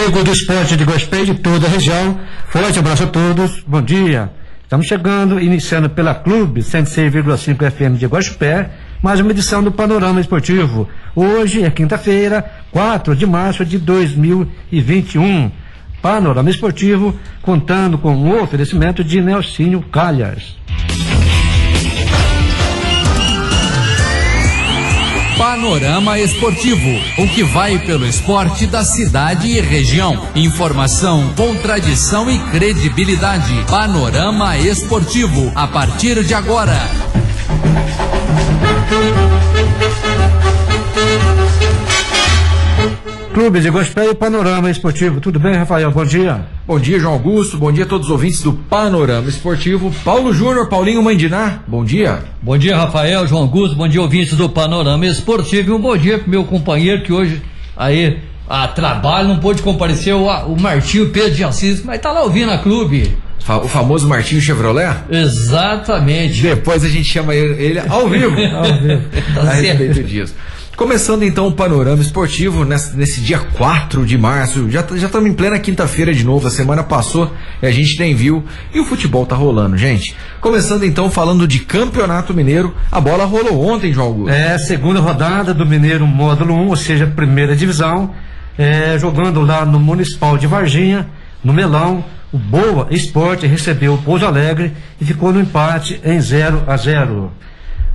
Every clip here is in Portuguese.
Amigo do esporte de Gospel de toda a região, forte abraço a todos, bom dia. Estamos chegando, iniciando pela Clube 106,5 FM de Guaxupé, mais uma edição do Panorama Esportivo. Hoje é quinta-feira, 4 de março de 2021. Panorama Esportivo, contando com o oferecimento de Nelsinho Calhas. Panorama Esportivo, o que vai pelo esporte da cidade e região. Informação com tradição e credibilidade. Panorama Esportivo, a partir de agora. Clube de Gospel e Panorama Esportivo. Tudo bem, Rafael? Bom dia. Bom dia, João Augusto. Bom dia a todos os ouvintes do Panorama Esportivo. Paulo Júnior, Paulinho Mandiná. Bom dia. Bom dia, Rafael, João Augusto. Bom dia, ouvintes do Panorama Esportivo. E um bom dia pro meu companheiro que hoje aí a trabalho não pôde comparecer, o Martinho Pedro de Assis, mas tá lá ouvindo a Clube. O famoso Martinho Chevrolet? Exatamente. Depois a gente chama ele ao vivo. Ao vivo. Tá a respeito disso. Começando então o Panorama Esportivo nesse dia 4 de março, já estamos em plena quinta-feira de novo, a semana passou e a gente nem viu, e o futebol tá rolando, gente. Começando então falando de Campeonato Mineiro, a bola rolou ontem, João Augusto. Segunda rodada do Mineiro Módulo 1, ou seja, primeira divisão, jogando lá no Municipal de Varginha, no Melão, o Boa Esporte recebeu o Pouso Alegre e ficou no empate em 0-0.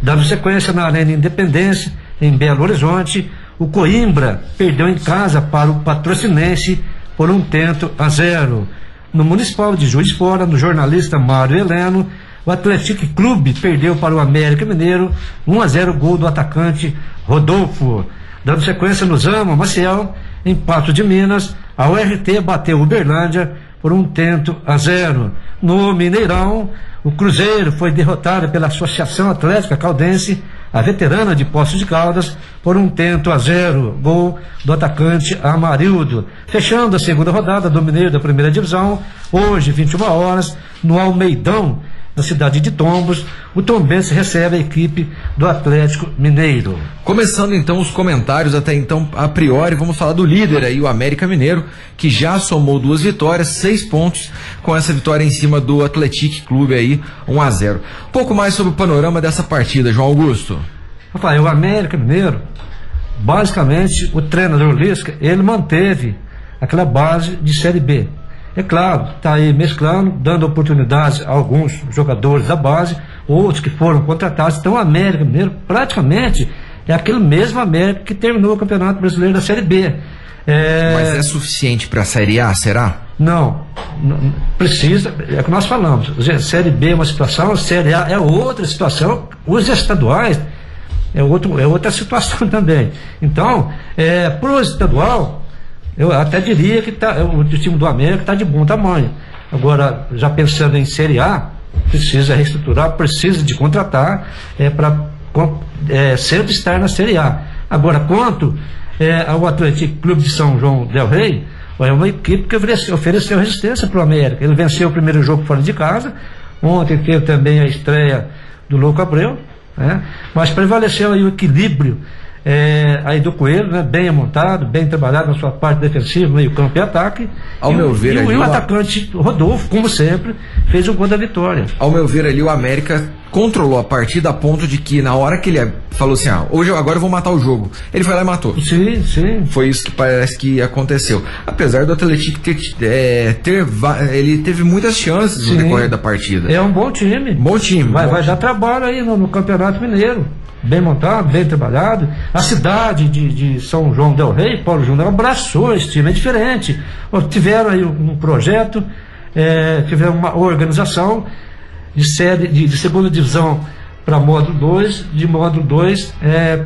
Dando sequência na Arena Independência, em Belo Horizonte, o Coimbra perdeu em casa para o Patrocinense por 1-0. No Municipal de Juiz de Fora, no jornalista Mário Heleno, o Atlético Clube perdeu para o América Mineiro 1-0, gol do atacante Rodolfo. Dando sequência no Zama Maciel, em Patos de Minas, a URT bateu o Uberlândia por 1-0. No Mineirão, o Cruzeiro foi derrotado pela Associação Atlética Caldense, a veterana de Poços de Caldas, por 1-0, gol do atacante Amarildo. Fechando a segunda rodada do Mineiro da primeira divisão, hoje, 21 horas, no Almeidão, na cidade de Tombos, o Tombense recebe a equipe do Atlético Mineiro. Começando então os comentários, até então, a priori, vamos falar do líder aí, o América Mineiro, que já somou 2 vitórias, 6 pontos, com essa vitória em cima do Atlético Clube aí, 1-0. Um pouco mais sobre o panorama dessa partida, João Augusto. Rafael, o América Mineiro, basicamente, o treinador Lisca, ele manteve aquela base de Série B. É claro, está aí mesclando, dando oportunidades a alguns jogadores da base, outros que foram contratados. Então o América Mineiro praticamente é aquele mesmo América que terminou o Campeonato Brasileiro da Série B. Mas é suficiente para a Série A, será? Não, precisa, é o que nós falamos. Série B é uma situação, Série A é outra situação, os estaduais é outra situação também. Então, pro estadual, eu até diria que o time do América está de bom tamanho. Agora, já pensando em Série A, precisa reestruturar, precisa de contratar para sempre estar na Série A. Agora, quanto ao Atlético Clube de São João del Rei, é uma equipe que ofereceu resistência para o América. Ele venceu o primeiro jogo fora de casa, ontem teve também a estreia do Louco Abreu, mas prevaleceu aí o equilíbrio aí do Coelho, né? Bem montado, bem trabalhado na sua parte defensiva, meio campo e ataque. Ao meu ver, e o atacante Rodolfo, como sempre, fez o gol da vitória. Ao meu ver ali, o América controlou a partida a ponto de que na hora que ele falou assim, agora eu vou matar o jogo, ele foi lá e matou. Sim. Foi isso que parece que aconteceu. Apesar do Atlético ele teve muitas chances no decorrer da partida. É um bom time. Bom time. Vai dar trabalho aí no Campeonato Mineiro. Bem montado, bem trabalhado. A cidade de São João del Rei, Paulo Júnior, abraçou esse time, é diferente. Tiveram aí um projeto, tiveram uma organização de segunda divisão para módulo 2, de módulo 2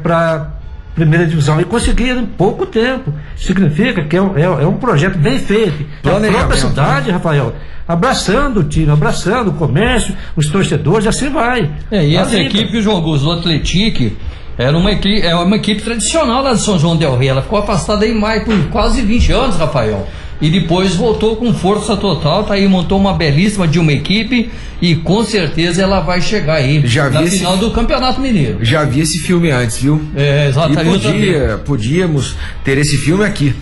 para primeira divisão, e conseguiram em pouco tempo. Significa que é um projeto bem feito. A própria cidade, Rafael, abraçando o time, abraçando o comércio, os torcedores, assim vai. E essa equipe, João Augusto, o Atlético, é uma equipe tradicional lá de São João del Rei. Ela ficou afastada em maio por quase 20 anos, Rafael. e depois voltou com força total, tá aí, montou uma belíssima de uma equipe e com certeza ela vai chegar aí na final do Campeonato Mineiro. Já vi esse filme antes, viu? Exatamente. E podíamos ter esse filme aqui.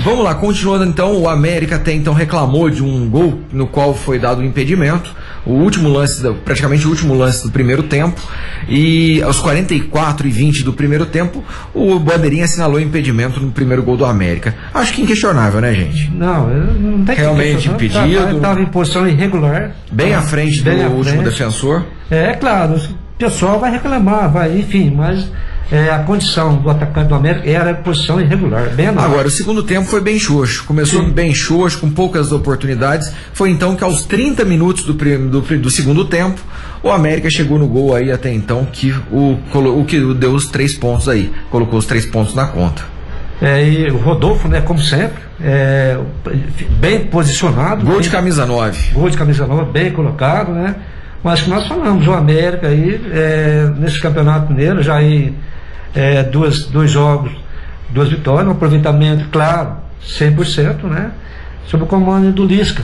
Vamos lá, continuando então, o América até então reclamou de um gol no qual foi dado um impedimento, o último lance, praticamente o último lance do primeiro tempo, e aos 44:20 do primeiro tempo, o Bandeirinha assinalou impedimento no primeiro gol do América. Acho que inquestionável, né, gente? Não tem realmente impedido. Estava em posição irregular. Bem à frente do último defensor. É claro, o pessoal vai reclamar, enfim, mas a condição do atacante do América era posição irregular, bem análise. Agora, o segundo tempo foi bem xoxo, começou bem xoxo, com poucas oportunidades. Foi então que aos 30 minutos do segundo tempo, o América chegou no gol aí até então, que o que deu os 3 pontos aí, colocou os 3 pontos na conta. E o Rodolfo, né, como sempre, bem posicionado. Gol de camisa 9. Gol de camisa 9, bem colocado, né? Mas que nós falamos, o América aí, nesse Campeonato Mineiro, já em dois jogos, 2 vitórias, um aproveitamento, claro, 100%, né? Sob o comando do Lisca.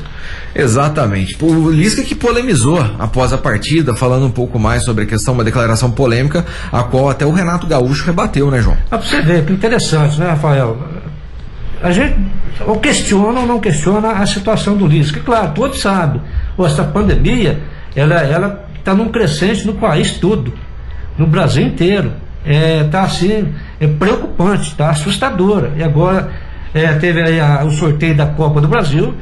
Exatamente. O Lisca que polemizou após a partida, falando um pouco mais sobre a questão, uma declaração polêmica, a qual até o Renato Gaúcho rebateu, né, João? Pra você ver, que interessante, né, Rafael? A gente ou questiona ou não questiona a situação do Lisca. Claro, todos sabem, essa pandemia, ela está num crescente no país todo, no Brasil inteiro. Tá assim, preocupante, tá assustadora. E agora teve aí o sorteio da Copa do Brasil,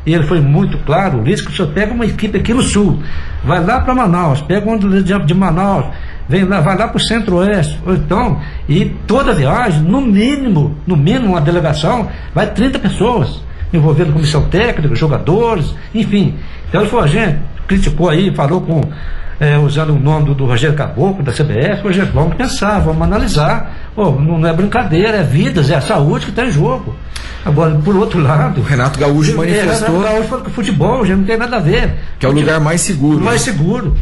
e ele foi muito claro, o Lisca, você pega uma equipe aqui no sul, vai lá para Manaus, pega um de Manaus, vem lá, vai lá para o Centro-Oeste, ou então, e toda viagem, no mínimo uma delegação, vai 30 pessoas, envolvendo comissão técnica, jogadores, enfim. Então ele falou, a gente criticou aí, falou com usando o nome do Rogério Caboclo, da CBF, Rogério, vamos pensar, vamos analisar. Não é brincadeira, é vidas, é a saúde que está em jogo. Agora, por outro lado, o Renato Gaúcho manifestou. O Renato Gaúcho falou que o futebol já não tem nada a ver. Que é o lugar mais seguro. Mais seguro.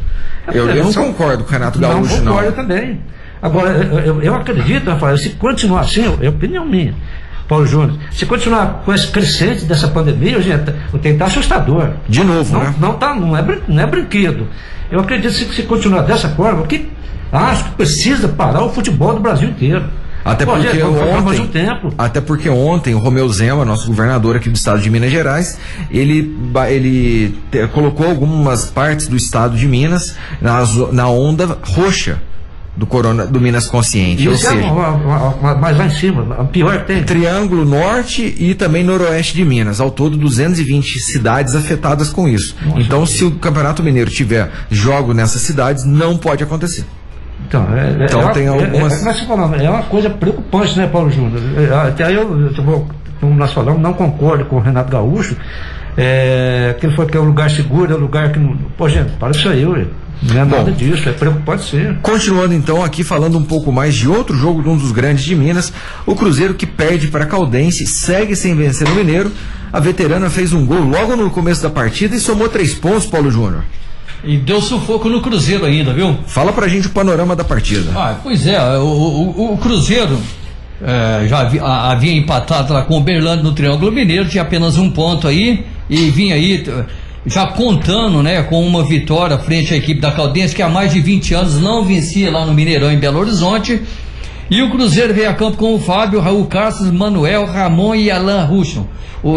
Eu não concordo com o Renato Gaúcho, não. Não concordo também. Agora, eu acredito, Rafael, se continuar assim, é opinião minha, Paulo Júnior, se continuar com esse crescente dessa pandemia, gente, o tempo está assustador. De novo, né? Não é brinquedo. Eu acredito que se continuar dessa forma, que acho que precisa parar o futebol do Brasil inteiro. Até porque ontem o Romeu Zema, nosso governador aqui do estado de Minas Gerais, ele colocou algumas partes do estado de Minas na onda roxa do Minas Consciente. Ou seja, mais lá em cima, pior tem. Triângulo Norte e também Noroeste de Minas. Ao todo, 220 cidades afetadas com isso. Nossa, então, se o Campeonato Mineiro tiver jogo nessas cidades, não pode acontecer. Então tem algumas. Mas você falando, é uma coisa preocupante, né, Paulo Júnior? Até aí como nós falamos, não concordo com o Renato Gaúcho, que ele falou que é um lugar seguro, é um lugar que não. Pô, gente, para isso aí, ué. Não é nada disso, é preocupante sim. Continuando então aqui, falando um pouco mais de outro jogo de um dos grandes de Minas, o Cruzeiro que perde para a Caldense, segue sem vencer no Mineiro. A veterana fez um gol logo no começo da partida e somou 3 pontos, Paulo Júnior. E deu sufoco no Cruzeiro ainda, viu? Fala pra gente o panorama da partida. Pois é, o Cruzeiro já havia empatado lá com o Berlândia no Triângulo Mineiro, tinha apenas 1 ponto aí, e vinha aí já contando, né, com uma vitória frente à equipe da Caldense, que há mais de 20 anos não vencia lá no Mineirão, em Belo Horizonte. E o Cruzeiro veio a campo com o Fábio, Raul Castro, Manuel, Ramon e Alain Ruschel.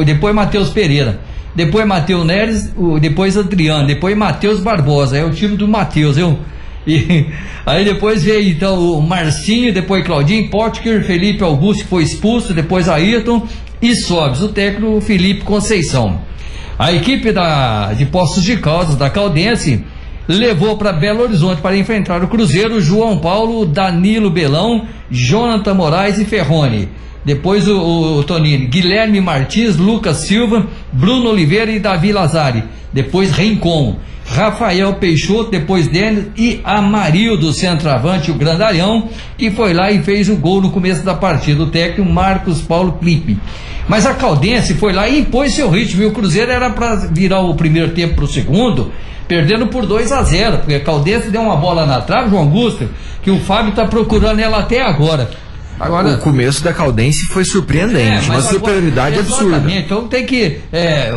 Depois Matheus Pereira. Depois Matheus Neres, depois Adriano, depois Matheus Barbosa. É o time do Matheus, viu? E aí depois veio então o Marcinho, depois Claudinho, Potker, Felipe Augusto, que foi expulso, depois Ayrton e Sobes, o técnico Felipe Conceição. A equipe de Poços de Caldas, da Caldense, levou para Belo Horizonte para enfrentar o Cruzeiro João Paulo, Danilo Belão, Jonathan Moraes e Ferrone. Depois o Tonini, Guilherme Martins, Lucas Silva, Bruno Oliveira e Davi Lazari. Depois Rincon, Rafael Peixoto, depois Denis e Amarildo, centroavante, o grandalhão, que foi lá e fez o gol no começo da partida, o técnico Marcos Paulo Clipe. Mas a Caldense foi lá e impôs seu ritmo, e o Cruzeiro era para virar o primeiro tempo para o segundo, perdendo por 2-0, porque a Caldense deu uma bola na trave, João Augusto, que o Fábio está procurando ela até agora. Agora, o começo da Caldense foi surpreendente, uma superioridade absurda. Então tem que,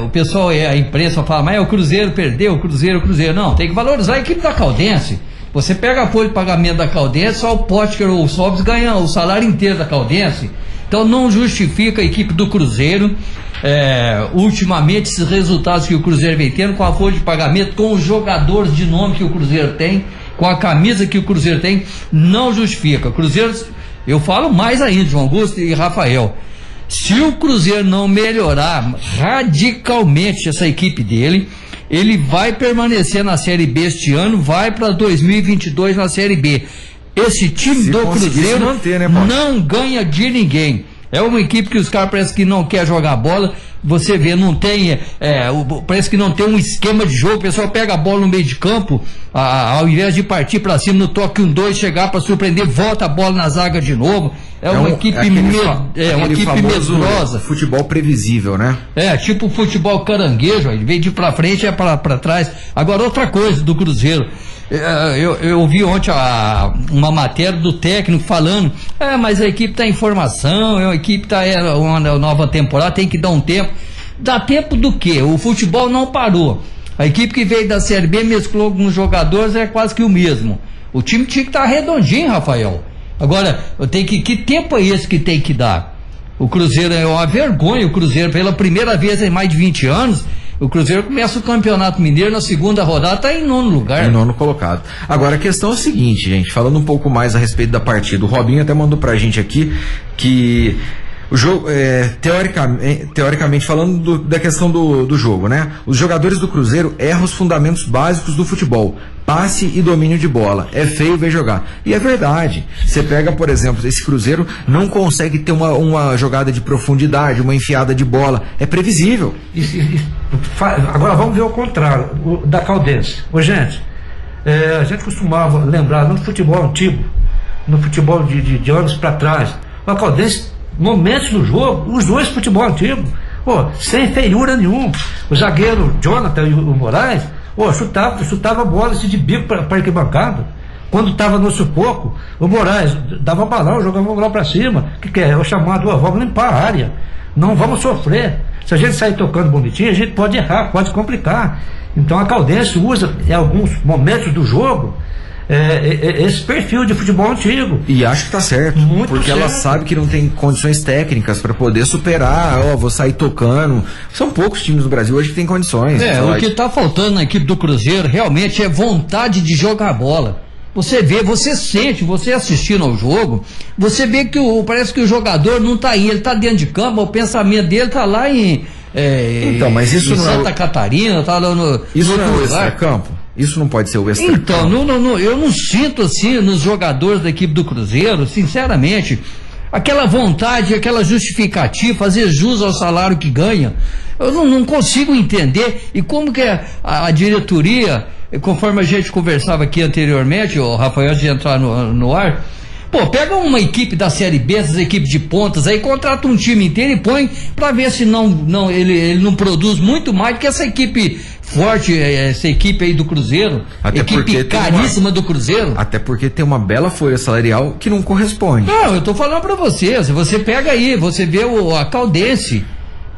o pessoal, a imprensa fala, mas o Cruzeiro perdeu, o Cruzeiro. Não, tem que valorizar a equipe da Caldense. Você pega a folha de pagamento da Caldense, só o Potker ou o Sobis ganha o salário inteiro da Caldense. Então não justifica a equipe do Cruzeiro. Ultimamente esses resultados que o Cruzeiro vem tendo, com a folha de pagamento, com os jogadores de nome que o Cruzeiro tem, com a camisa que o Cruzeiro tem, não justifica. O Cruzeiro, eu falo mais ainda, João Augusto e Rafael, se o Cruzeiro não melhorar radicalmente essa equipe dele, ele vai permanecer na Série B este ano, vai para 2022 na Série B. Esse time do Cruzeiro não ganha de ninguém. É uma equipe que os caras parece que não quer jogar bola. Você vê, não tem, parece que não tem um esquema de jogo. O pessoal pega a bola no meio de campo, ao invés de partir para cima no toque 1-2, chegar para surpreender, volta a bola na zaga de novo. Uma equipe medrosa. Futebol previsível, né? Tipo futebol caranguejo, em vez de ir pra frente é para trás. Agora, outra coisa do Cruzeiro, eu vi ontem uma matéria do técnico falando, mas a equipe tá em formação, a equipe tá uma nova temporada, tem que dar um tempo. Dá tempo do quê? O futebol não parou. A equipe que veio da Série B mesclou alguns jogadores, é quase que o mesmo. O time tinha que estar redondinho, Rafael. Agora, que tempo é esse que tem que dar? O Cruzeiro é uma vergonha. O Cruzeiro, pela primeira vez em mais de 20 anos, o Cruzeiro começa o Campeonato Mineiro na segunda rodada, está em 9º lugar. Em 9º colocado. Agora, a questão é o seguinte, gente, falando um pouco mais a respeito da partida, o Robinho até mandou pra gente aqui que o jogo, teoricamente falando da questão do jogo, né? Os jogadores do Cruzeiro erram os fundamentos básicos do futebol, passe e domínio de bola. É feio ver jogar. E é verdade. Você pega, por exemplo, esse Cruzeiro não consegue ter uma jogada de profundidade, uma enfiada de bola. É previsível. Agora vamos ver o contrário, da Caldense. Gente, a gente costumava lembrar no futebol antigo, no futebol de anos para trás, a Caldense, momentos do jogo, os dois futebol antigo, sem feiura nenhuma. O zagueiro Jonathan e o Moraes, chutava a bola de bico para arquibancada. Quando estava no sufoco, o Moraes dava balão, jogava a bola para cima, que é o chamado, vamos limpar a área, não vamos sofrer. Se a gente sair tocando bonitinho, a gente pode errar, pode complicar. Então a Caldense usa em alguns momentos do jogo esse perfil de futebol antigo. E acho que tá certo. Porque ela sabe que não tem condições técnicas para poder superar, vou sair tocando. São poucos times no Brasil hoje que tem condições. O que tá faltando na equipe do Cruzeiro realmente é vontade de jogar bola. Você vê, você sente, você assistindo ao jogo, você vê que parece que o jogador não tá aí, ele tá dentro de campo, o pensamento dele tá lá em mas isso em Santa Catarina, tá lá no... Isso não é o extracampo? Isso não pode ser o extracampo? Então, eu não sinto assim nos jogadores da equipe do Cruzeiro, sinceramente, aquela vontade, aquela justificativa, fazer jus ao salário que ganha. Eu não consigo entender. E como que a diretoria, conforme a gente conversava aqui anteriormente, o Rafael, antes de entrar no ar, pega uma equipe da Série B, essas equipes de pontas aí, contrata um time inteiro e põe pra ver se ele não produz muito mais do que essa equipe forte, essa equipe aí do Cruzeiro, equipe caríssima do Cruzeiro. Até porque tem uma bela folha salarial que não corresponde. Não, eu tô falando pra você, se você pega aí, você vê a Caldense,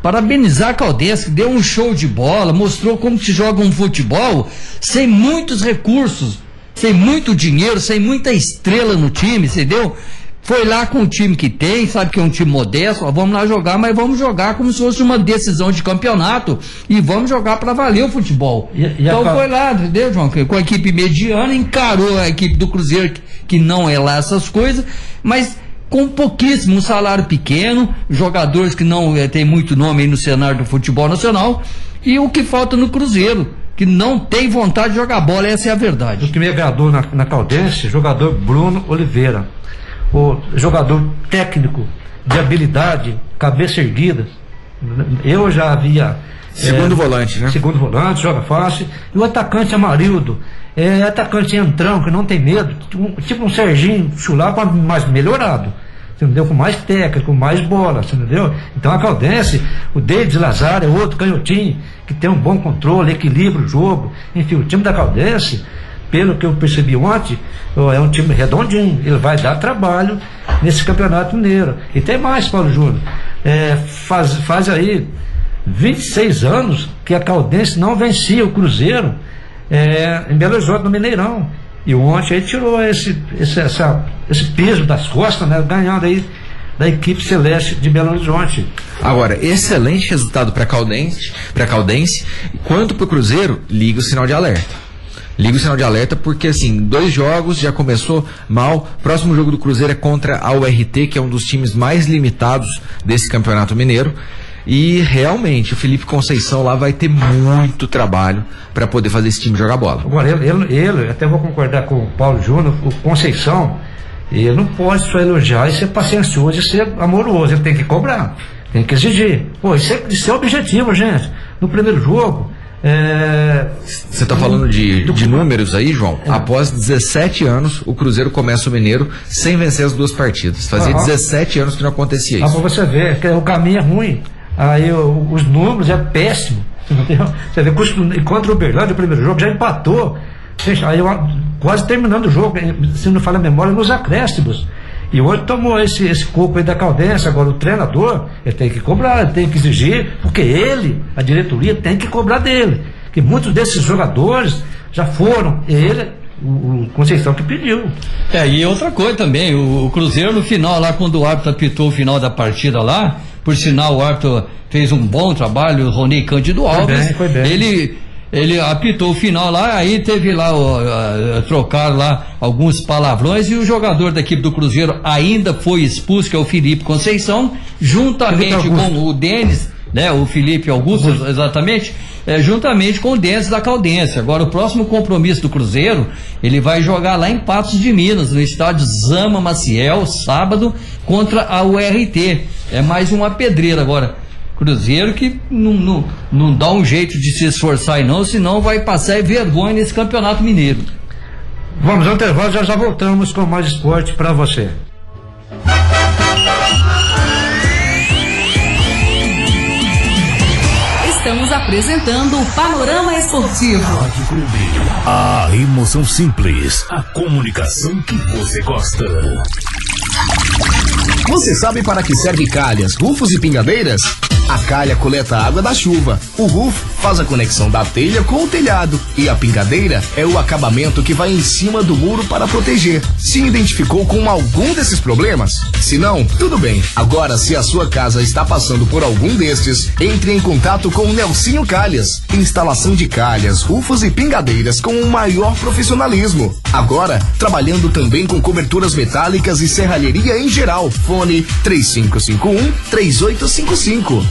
parabenizar a Caldense, que deu um show de bola, mostrou como se joga um futebol sem muitos recursos, sem muito dinheiro, sem muita estrela no time, entendeu? Foi lá com o time que tem, sabe que é um time modesto, vamos lá jogar, mas vamos jogar como se fosse uma decisão de campeonato e vamos jogar para valer o futebol. Então foi lá, entendeu, João? Com a equipe mediana, encarou a equipe do Cruzeiro, que não é lá essas coisas, mas com pouquíssimo, um salário pequeno, jogadores que não tem muito nome aí no cenário do futebol nacional, e o que falta no Cruzeiro, que não tem vontade de jogar bola, essa é a verdade. O que me agradou na Caldense, jogador Bruno Oliveira, o jogador técnico, de habilidade, cabeça erguida. Eu já havia... Segundo volante, né? Segundo volante, joga fácil. E o atacante Amarildo, atacante entrão, que não tem medo, tipo um Serginho Chulapa, mas melhorado. Entendeu? Com mais técnica, com mais bola, entendeu? Então a Caldense, o David Lazar é outro canhotinho, que tem um bom controle, equilibra o jogo. Enfim, o time da Caldense pelo que eu percebi ontem, é um time redondinho, ele vai dar trabalho nesse Campeonato Mineiro. E tem mais, Paulo Júnior, faz aí 26 anos que a Caldense não vencia o Cruzeiro em Belo Horizonte, no Mineirão. E ontem aí tirou esse peso das costas, né, ganhando aí da equipe celeste de Belo Horizonte. Agora, excelente resultado para Caldense. Quanto para o Cruzeiro, liga o sinal de alerta. Liga o sinal de alerta porque, assim, 2 jogos, já começou mal. Próximo jogo do Cruzeiro é contra a URT, que é um dos times mais limitados desse Campeonato Mineiro. E realmente o Felipe Conceição lá vai ter muito trabalho para poder fazer esse time jogar bola. Agora, ele até vou concordar com o Paulo Júnior, o Conceição, ele não pode só elogiar e ser paciencioso e ser amoroso, ele tem que cobrar, tem que exigir. Pô, isso é o objetivo, gente. No primeiro jogo. Você está falando de números aí, João? Após 17 anos, o Cruzeiro começa o Mineiro sem vencer as 2 partidas. Fazia 17 anos que não acontecia isso. Pra você ver, que o caminho é ruim. Aí os números é péssimo. Entendeu? Você vê, contra o Uberlândia, o primeiro jogo, já empatou. Aí quase terminando o jogo, se não falha a memória, nos acréscimos. E hoje tomou esse coco aí da Caldense. Agora o treinador, ele tem que cobrar, ele tem que exigir, porque a diretoria tem que cobrar dele. Que muitos desses jogadores já foram, o Conceição que pediu. E outra coisa também, o Cruzeiro no final lá, quando o árbitro apitou o final da partida lá, por sinal o árbitro fez um bom trabalho, o Rony Cândido Alves, foi bem. Ele apitou o final lá, aí teve lá, trocaram lá alguns palavrões e o jogador da equipe do Cruzeiro ainda foi expulso, que é o Felipe Conceição, juntamente com o Denis, né, o Felipe Augusto, exatamente, juntamente com o Denis da Caldense. Agora o próximo compromisso do Cruzeiro, ele vai jogar lá em Patos de Minas, no estádio Zama Maciel, sábado, contra a URT. É mais uma pedreira agora. Cruzeiro que não dá um jeito de se esforçar aí não, senão vai passar vergonha nesse Campeonato Mineiro. Vamos ao intervalo, já voltamos com mais esporte para você. Estamos apresentando o Panorama Esportivo. Rádio Clube. A emoção simples, a comunicação que você gosta. Você sabe para que serve calhas, rufos e pingadeiras? A calha coleta a água da chuva, o rufo faz a conexão da telha com o telhado e a pingadeira é o acabamento que vai em cima do muro para proteger. Se identificou com algum desses problemas? Se não, tudo bem. Agora, se a sua casa está passando por algum destes, entre em contato com o Nelsinho Calhas. Instalação de calhas, rufos e pingadeiras com o maior profissionalismo. Agora, trabalhando também com coberturas metálicas e serralheria em geral. Fone 3551-3855.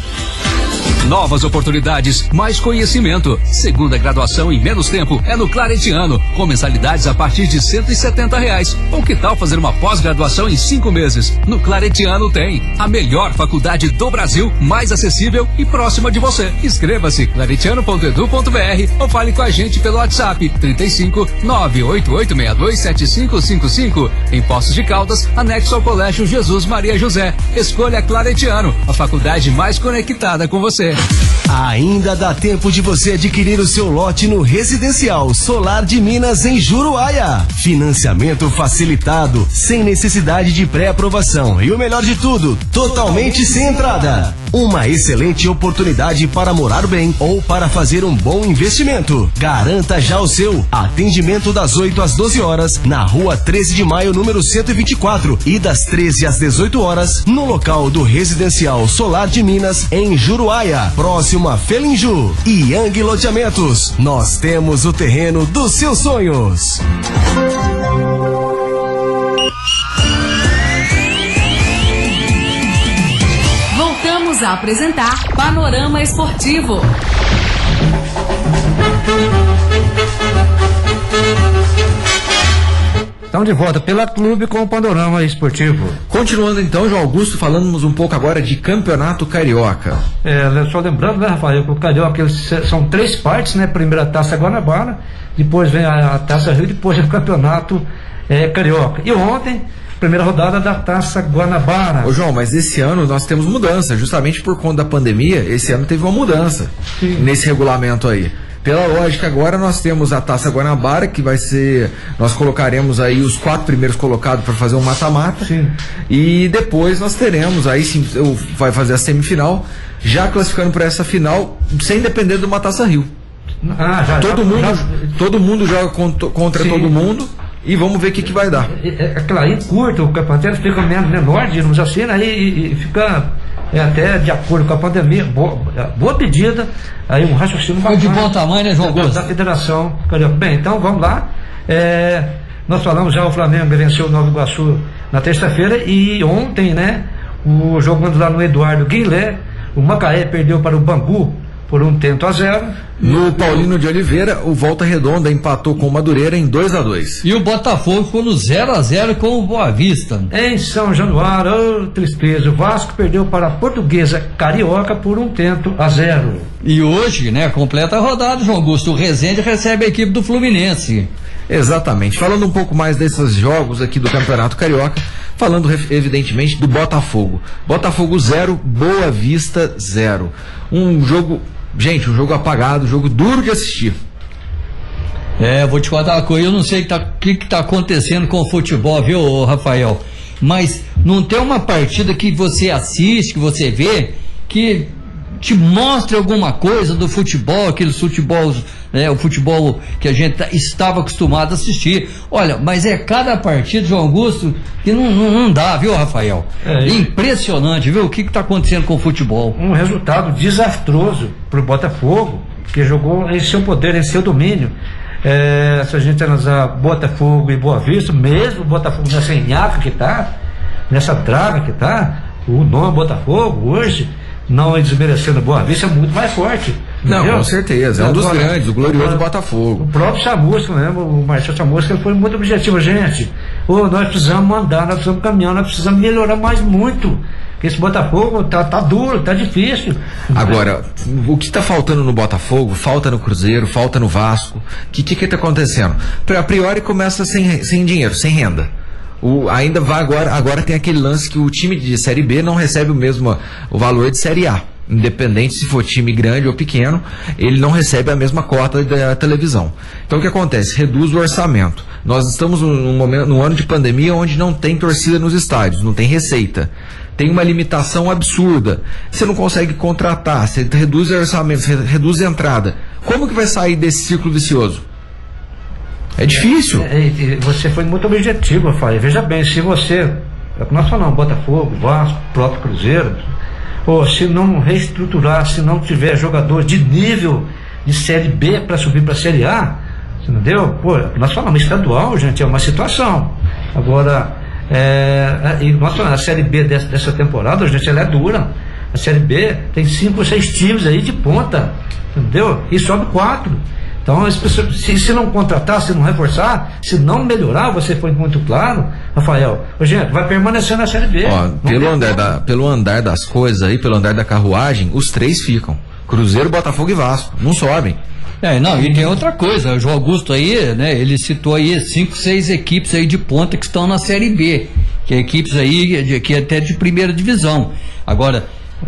Novas oportunidades, mais conhecimento. Segunda graduação em menos tempo é no Claretiano, com mensalidades a partir de R$170. Ou que tal fazer uma pós-graduação em 5 meses? No Claretiano tem a melhor faculdade do Brasil, mais acessível e próxima de você. Inscreva-se claretiano.edu.br ou fale com a gente pelo WhatsApp 35 988627555 em Poços de Caldas, anexo ao Colégio Jesus Maria José. Escolha Claretiano, a faculdade mais conectada com você. Ainda dá tempo de você adquirir o seu lote no Residencial Solar de Minas em Juruáia. Financiamento facilitado, sem necessidade de pré-aprovação e o melhor de tudo, totalmente sem entrada. Uma excelente oportunidade para morar bem ou para fazer um bom investimento. Garanta já o seu. Atendimento das 8 às 12 horas na Rua 13 de Maio, número 124 e das 13 às 18 horas no local do Residencial Solar de Minas em Juruáia, próximo a Felinju e Yang Loteamentos. Nós temos o terreno dos seus sonhos. Voltamos a apresentar Panorama Esportivo. Estamos de volta pela Clube com o Panorama Esportivo. Continuando então, João Augusto, falamos um pouco agora de Campeonato Carioca. Só lembrando, né, Rafael, que o Carioca são 3 partes, né? Primeiro a Taça Guanabara, depois vem a Taça Rio, depois o Campeonato Carioca. E ontem, primeira rodada da Taça Guanabara. Ô João, mas esse ano nós temos mudança, justamente por conta da pandemia, esse ano teve uma mudança nesse regulamento aí. Pela lógica, agora nós temos a Taça Guanabara, que vai ser, nós colocaremos aí os 4 primeiros colocados para fazer um mata-mata, e depois nós teremos, aí sim, vai fazer a semifinal, já classificando para essa final, sem depender de uma Taça Rio. Todo mundo joga contra todo mundo, e vamos ver o que vai dar. Aquela aí curta, o campeonato fica menor, digamos assim, aí fica até de acordo com a pandemia, boa pedida, aí um raciocínio bacana. Foi de bom tamanho, né, João Augusto? Da Federação Carioca. Bem, então vamos lá. Nós falamos já, o Flamengo venceu o Nova Iguaçu na terça-feira, e ontem, né, jogando lá no Eduardo Guilherme, o Macaé perdeu para o Bangu por 1-0. No Paulino de Oliveira, o Volta Redonda empatou com o Madureira em 2-2. E o Botafogo ficou no 0-0 com o Boa Vista. Em São Januário, tristeza, o Vasco perdeu para a Portuguesa Carioca por 1-0. E hoje, né, completa a rodada, João Augusto, o Resende recebe a equipe do Fluminense. Exatamente. Falando um pouco mais desses jogos aqui do Campeonato Carioca, falando evidentemente do Botafogo. Botafogo 0, Boa Vista 0. Um jogo apagado, jogo duro de assistir. Vou te contar uma coisa, eu não sei o que tá acontecendo com o futebol, viu, Rafael? Mas não tem uma partida que você assiste, que você vê, que te mostre alguma coisa do futebol, aquele futebol, o futebol que a gente estava acostumado a assistir. Olha, mas cada partida, João Augusto, que não dá, viu, Rafael? Impressionante, viu, o que está acontecendo com o futebol. Um resultado desastroso para o Botafogo, que jogou em seu poder, em seu domínio. Se a gente analisar Botafogo e Boa Vista, mesmo o Botafogo nessa enhaca que está, nessa draga que está, o nome Botafogo hoje, não é desmerecendo Boa Vista, é muito mais forte. Não, com certeza, é um dos grandes, o glorioso Botafogo. O próprio Chamusca, né? O Marcelo Chamusca, ele foi muito objetivo, gente. Nós precisamos andar, nós precisamos caminhar, nós precisamos melhorar mais muito. Porque esse Botafogo tá duro, tá difícil. Agora, o que está faltando no Botafogo, falta no Cruzeiro, falta no Vasco. O que está acontecendo? A priori começa sem dinheiro, sem renda. Ainda vai agora tem aquele lance que o time de Série B não recebe o valor de Série A. Independente se for time grande ou pequeno, ele não recebe a mesma cota da televisão. Então o que acontece? Reduz o orçamento. Nós estamos num ano de pandemia onde não tem torcida nos estádios, não tem receita. Tem uma limitação absurda. Você não consegue contratar, você reduz o orçamento, você reduz a entrada. Como que vai sair desse ciclo vicioso? É difícil. Você foi muito objetivo, Rafael. Veja bem, se você, nós falamos Botafogo, Vasco, próprio Cruzeiro, se não reestruturar, se não tiver jogador de nível de Série B para subir para a Série A, entendeu? Nós falamos estadual, gente, é uma situação. Agora, nós falamos, a Série B dessa temporada, gente, ela é dura. A Série B tem 5 ou 6 times aí de ponta, entendeu? E sobe 4. Então, se não contratar, se não reforçar, se não melhorar, você foi muito claro, Rafael, gente, vai permanecer na Série B. Pelo andar das coisas aí, pelo andar da carruagem, os 3 ficam. Cruzeiro, Botafogo e Vasco. Não sobem. E tem outra coisa, o João Augusto aí, né, ele citou aí 5, 6 equipes aí de ponta que estão na Série B, que é equipes aí que é até de primeira divisão. Agora,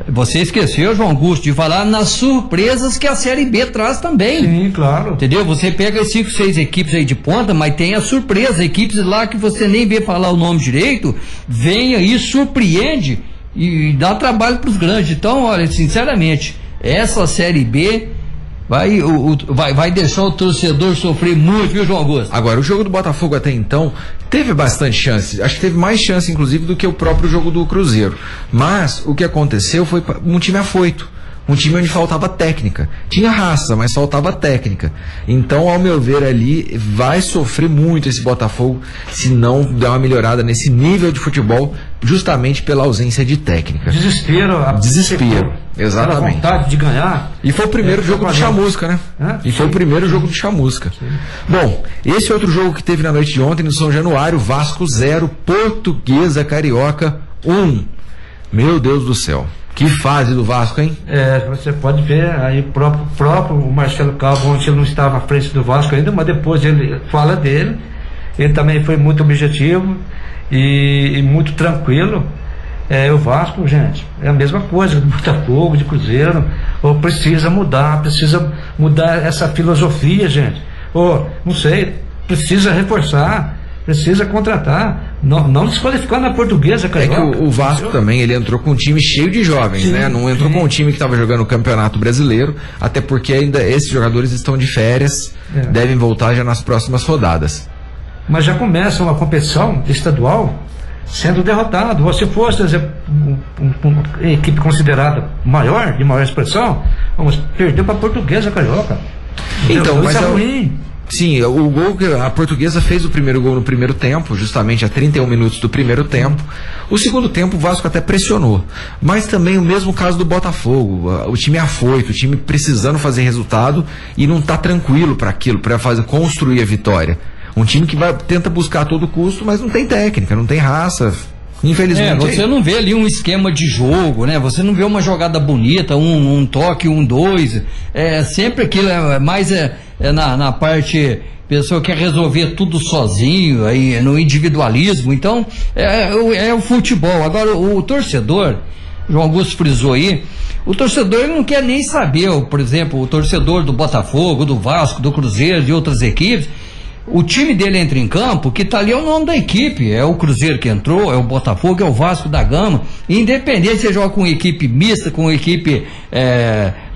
você esqueceu, João Augusto, de falar nas surpresas que a Série B traz também. Sim, claro. Entendeu? Você pega as 5, 6 equipes aí de ponta, mas tem a surpresa, equipes lá que você nem vê falar o nome direito, vem aí, surpreende e dá trabalho para os grandes. Então, olha, sinceramente, essa Série B vai deixar o torcedor sofrer muito, viu, João Augusto? Agora, o jogo do Botafogo até então teve bastante chance, acho que teve mais chance inclusive do que o próprio jogo do Cruzeiro, mas o que aconteceu foi um time afoito, um time onde faltava técnica, tinha raça, mas faltava técnica. Então, ao meu ver ali, vai sofrer muito esse Botafogo se não der uma melhorada nesse nível de futebol, justamente pela ausência de técnica. Desespero, exatamente. Vontade de ganhar. E foi o primeiro jogo do Chamusca, né? Foi o primeiro jogo do Chamusca. Sim. Bom, esse outro jogo que teve na noite de ontem no São Januário, Vasco 0, Portuguesa Carioca 1. Meu Deus do céu. Que fase do Vasco, hein? Você pode ver aí o próprio Marcelo Calvo, onde ele não estava à frente do Vasco ainda, mas depois ele fala dele. Ele também foi muito objetivo e muito tranquilo. O Vasco, gente, é a mesma coisa do Botafogo, de Cruzeiro. Ou precisa mudar essa filosofia, gente. Ou, não sei, precisa reforçar, precisa contratar, não desqualificando a Portuguesa, Carioca. É que o Vasco também, ele entrou com um time cheio de jovens, né? Não entrou com um time que estava jogando o Campeonato Brasileiro, até porque ainda esses jogadores estão de férias, devem voltar já nas próximas rodadas. Mas já começa uma competição estadual sendo derrotado. Se fosse uma equipe considerada maior, de maior expressão, vamos perder para a Portuguesa, Carioca. Então, isso é ruim. Sim, o gol que a Portuguesa fez o primeiro gol no primeiro tempo, justamente a 31 minutos do primeiro tempo. O segundo tempo o Vasco até pressionou, mas também o mesmo caso do Botafogo, o time afoito, o time precisando fazer resultado e não está tranquilo para aquilo, para construir a vitória. Um time que tenta buscar a todo custo, mas não tem técnica, não tem raça. Infelizmente. Você não vê ali um esquema de jogo, né? Você não vê uma jogada bonita, um toque, 2. Sempre aquilo mais na parte. A pessoa quer resolver tudo sozinho, aí no individualismo. Então, é o futebol. Agora, o torcedor, João Augusto frisou aí, o torcedor ele não quer nem saber, por exemplo, o torcedor do Botafogo, do Vasco, do Cruzeiro, de outras equipes. O time dele entra em campo, que tá ali é o nome da equipe, é o Cruzeiro que entrou, é o Botafogo, é o Vasco da Gama. Independente se você joga com equipe mista, com equipe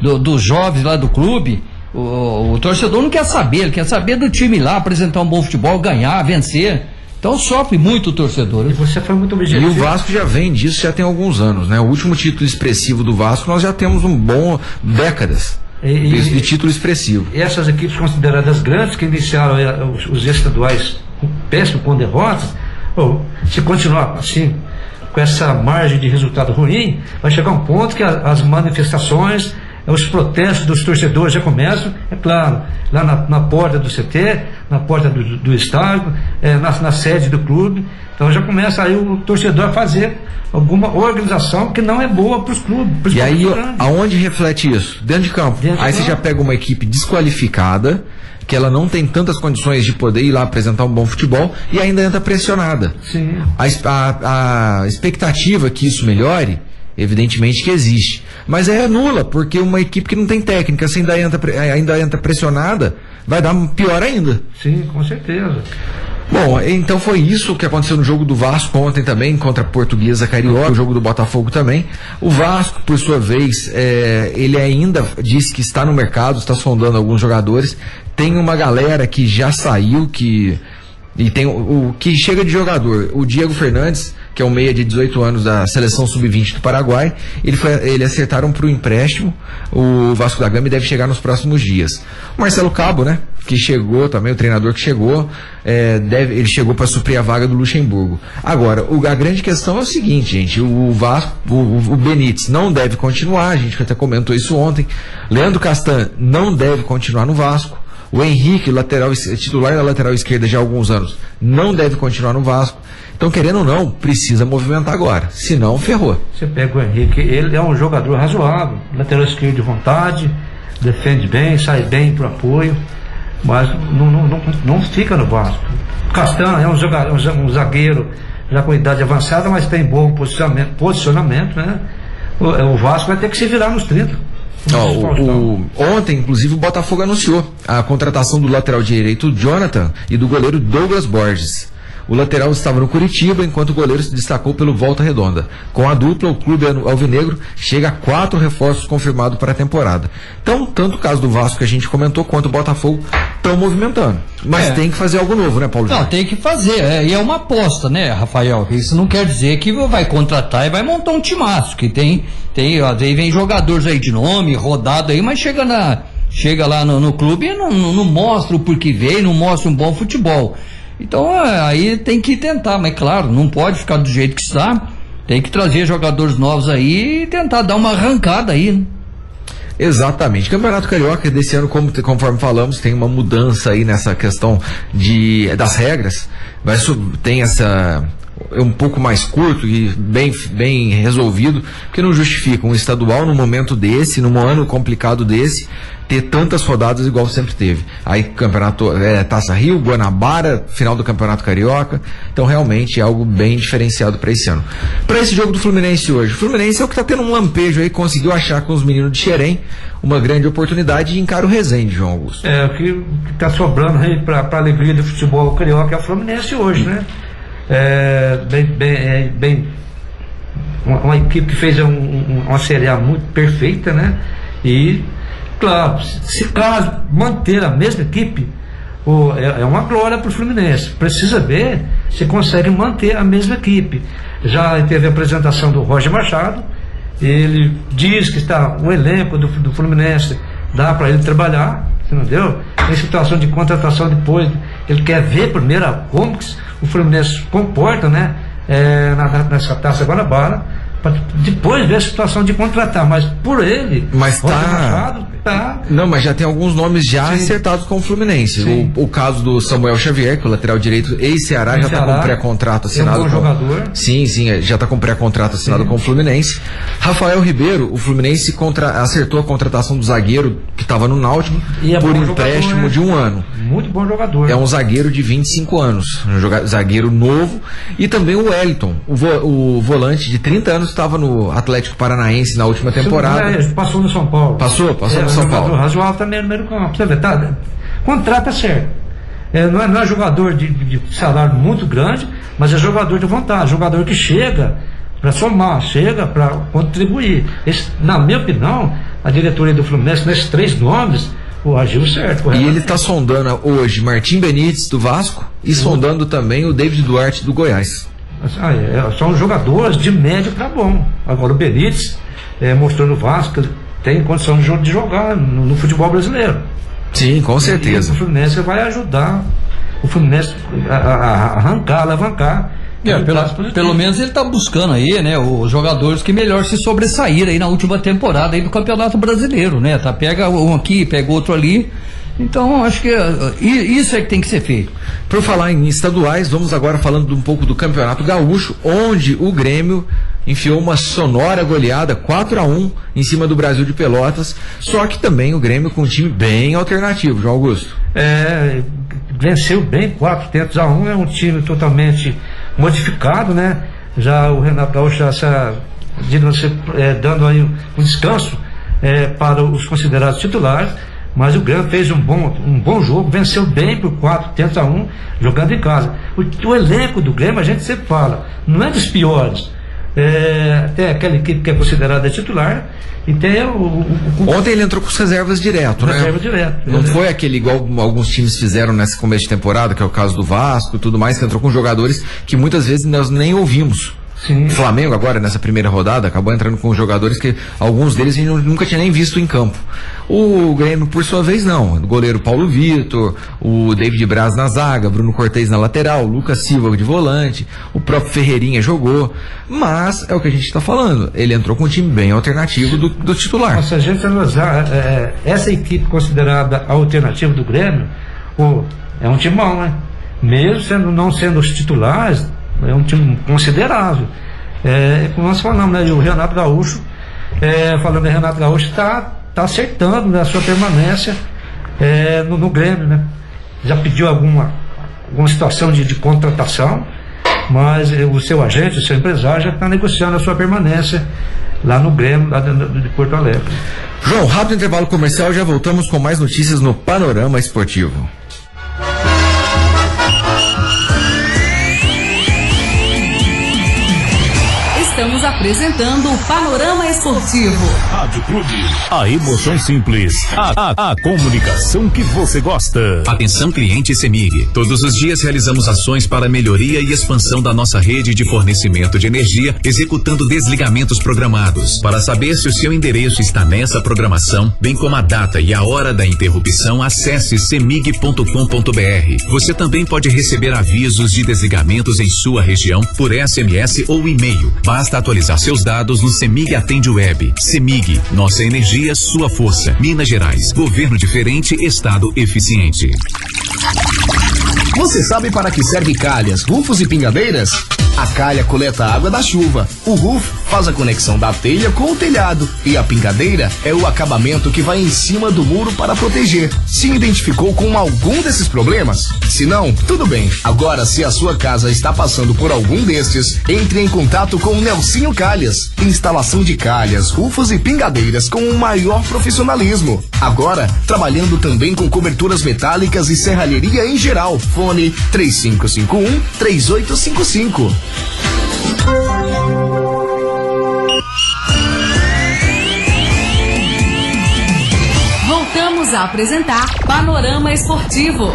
dos jovens lá do clube, o torcedor não quer saber, ele quer saber do time lá, apresentar um bom futebol, ganhar, vencer. Então sofre muito o torcedor. E você foi muito objetivo. E o Vasco já vem disso já tem alguns anos, né? O último título expressivo do Vasco nós já temos décadas. De título expressivo. E essas equipes consideradas grandes que iniciaram os estaduais péssimo com derrotas, se continuar assim, com essa margem de resultado ruim, vai chegar um ponto que as manifestações, os protestos dos torcedores já começam, é claro, lá na porta do CT, na porta do estádio, na sede do clube. Então já começa aí o torcedor a fazer alguma organização que não é boa para os clubes. E aí, aonde reflete isso? Dentro de campo. Aí você já pega uma equipe desqualificada, que ela não tem tantas condições de poder ir lá apresentar um bom futebol e ainda entra pressionada. Sim. A expectativa que isso melhore, evidentemente que existe, mas é nula, porque uma equipe que não tem técnica, se ainda entra pressionada, vai dar pior ainda. Sim, com certeza. Bom, então foi isso que aconteceu no jogo do Vasco ontem também, contra a Portuguesa Carioca, o jogo do Botafogo também. O Vasco, por sua vez, ele ainda diz que está no mercado, está sondando alguns jogadores. Tem uma galera que já saiu, e tem o que chega de jogador, o Diego Fernandes, que é um meia de 18 anos da seleção sub-20 do Paraguai, ele acertaram para o empréstimo, o Vasco da Gama, e deve chegar nos próximos dias. O Marcelo Cabo, né, que chegou também, o treinador que chegou, ele chegou para suprir a vaga do Luxemburgo. Agora, a grande questão é o seguinte, gente, o Vasco, o Benítez não deve continuar, a gente até comentou isso ontem, Leandro Castan não deve continuar no Vasco, o Henrique, titular da lateral esquerda já há alguns anos, não deve continuar no Vasco. Então, querendo ou não, precisa movimentar agora, senão ferrou. Você pega o Henrique, ele é um jogador razoável, lateral esquerdo de vontade, defende bem, sai bem pro apoio, mas não fica no Vasco. Castan é um zagueiro já com idade avançada, mas tem bom posicionamento, né? O Vasco vai ter que se virar nos 30. Ontem, inclusive, o Botafogo anunciou a contratação do lateral direito Jonathan e do goleiro Douglas Borges. O lateral estava no Curitiba, enquanto o goleiro se destacou pelo Volta Redonda. Com a dupla, o clube alvinegro chega a 4 reforços confirmados para a temporada. Então, tanto o caso do Vasco que a gente comentou, quanto o Botafogo estão movimentando. Mas tem que fazer algo novo, né, Paulo? Não, tem que fazer. E é uma aposta, né, Rafael? Isso não quer dizer que vai contratar e vai montar um timaço, que tem às vezes vem jogadores aí de nome, rodado aí, mas chega lá no clube e não mostra o porquê veio, não mostra um bom futebol. Então aí tem que tentar, mas claro, não pode ficar do jeito que está, tem que trazer jogadores novos aí e tentar dar uma arrancada aí, né? Exatamente. Campeonato Carioca desse ano, conforme falamos, tem uma mudança aí nessa questão das regras. Tem um pouco mais curto e bem resolvido, porque não justifica um estadual num momento desse, num ano complicado desse, ter tantas rodadas igual sempre teve. Aí campeonato, Taça Rio, Guanabara, final do Campeonato Carioca. Então realmente é algo bem diferenciado para esse ano. Para esse jogo do Fluminense hoje, o Fluminense é o que tá tendo um lampejo aí, conseguiu achar com os meninos de Xerém uma grande oportunidade e encara o Resende, João Augusto. O que tá sobrando aí para alegria do futebol carioca é o Fluminense hoje, né? Uma equipe que fez uma Série A muito perfeita, né? E claro, se caso manter a mesma equipe, é uma glória para o Fluminense. Precisa ver se consegue manter a mesma equipe. Já teve a apresentação do Roger Machado, ele diz que está o elenco do Fluminense, dá para ele trabalhar, entendeu? Em situação de contratação depois, ele quer ver primeiro como o Fluminense comporta, né? Nessa Taça Guanabara, para depois ver a situação de contratar, mas por ele, mas Machado, não, mas já tem alguns nomes já acertados com o Fluminense. O caso do Samuel Xavier, que é o lateral direito ex-Ceará, já está com pré-contrato assinado. É um bom jogador. Sim, já está com pré-contrato assinado com o Fluminense. Rafael Ribeiro, o Fluminense acertou a contratação do zagueiro que estava no Náutico por empréstimo jogador, né? De 1 ano. Muito bom jogador. É um zagueiro de 25 anos, um zagueiro novo. E também o Wellington, o volante de 30 anos, estava no Atlético Paranaense na última temporada. Passou no São Paulo. Passou no São Paulo. Razoável também no meio do campo. Você vê, contrata certo. Não é jogador de salário muito grande, mas é jogador de vontade, jogador que chega para somar, chega para contribuir. Na minha opinião, a diretoria do Fluminense, nesses 3 nomes, agiu certo. E ele está sondando hoje Martim Benítez do Vasco e sondando também o David Duarte do Goiás. São jogadores de médio para bom. Agora o Benítez mostrou no Vasco que tem condição de jogar no futebol brasileiro. Sim, com certeza. E o Fluminense vai ajudar o Fluminense a arrancar, alavancar. Pelo menos ele está buscando aí, né, os jogadores que melhor se sobressaíram aí na última temporada aí do Campeonato Brasileiro, né? Pega um aqui, pega outro ali. Então, acho que isso é que tem que ser feito. Por falar em estaduais, vamos agora falando um pouco do Campeonato Gaúcho, onde o Grêmio enfiou uma sonora goleada 4-1 em cima do Brasil de Pelotas, só que também o Grêmio com um time bem alternativo, João Augusto. Venceu bem 4-1, é um time totalmente modificado, né? Já o Renato Gaúcho dando aí um descanso para os considerados titulares. Mas o Grêmio fez um bom jogo, venceu bem por 4-1, jogando em casa. O elenco do Grêmio, a gente sempre fala, não é dos piores. Tem aquela equipe que é considerada titular e tem Ontem ele entrou com as reservas direto, né? Reserva direto. Não foi aquele igual alguns times fizeram nesse começo de temporada, que é o caso do Vasco e tudo mais, que entrou com jogadores que muitas vezes nós nem ouvimos. Sim. O Flamengo agora, nessa primeira rodada, acabou entrando com jogadores que alguns deles a gente nunca tinha nem visto em campo. O Grêmio, por sua vez, não. O goleiro Paulo Vitor, o David Braz na zaga, Bruno Cortez na lateral, o Lucas Silva de volante, o próprio Ferreirinha jogou. Mas é o que a gente está falando. Ele entrou com um time bem alternativo do titular. Se a gente analisar essa equipe considerada alternativa do Grêmio, é um timão, né? Mesmo não sendo os titulares, é um time considerável. Como nós falamos, né? E o Renato Gaúcho, falando em Renato Gaúcho, está acertando, né, a sua permanência no Grêmio, né? Já pediu alguma situação de contratação, mas o seu agente, o seu empresário já está negociando a sua permanência lá no Grêmio, lá de Porto Alegre. João, rápido intervalo comercial, já voltamos com mais notícias no Panorama Esportivo. Estamos apresentando o Panorama Esportivo. Rádio Clube, a emoção simples, a comunicação que você gosta. Atenção cliente CEMIG. Todos os dias realizamos ações para a melhoria e expansão da nossa rede de fornecimento de energia, executando desligamentos programados. Para saber se o seu endereço está nessa programação, bem como a data e a hora da interrupção, acesse cemig.com.br. Você também pode receber avisos de desligamentos em sua região por SMS ou e-mail. Basta Basta atualizar seus dados no CEMIG Atende Web. CEMIG, nossa energia, sua força. Minas Gerais, governo diferente, estado eficiente. Você sabe para que serve calhas, rufos e pingadeiras? A calha coleta a água da chuva, o roof faz a conexão da telha com o telhado e a pingadeira é o acabamento que vai em cima do muro para proteger. Se identificou com algum desses problemas? Se não, tudo bem. Agora, se a sua casa está passando por algum destes, entre em contato com o Nelsinho Calhas. Instalação de calhas, rufos e pingadeiras com o maior profissionalismo. Agora, trabalhando também com coberturas metálicas e serralheria em geral. Fone 3551-3855. Voltamos a apresentar Panorama Esportivo.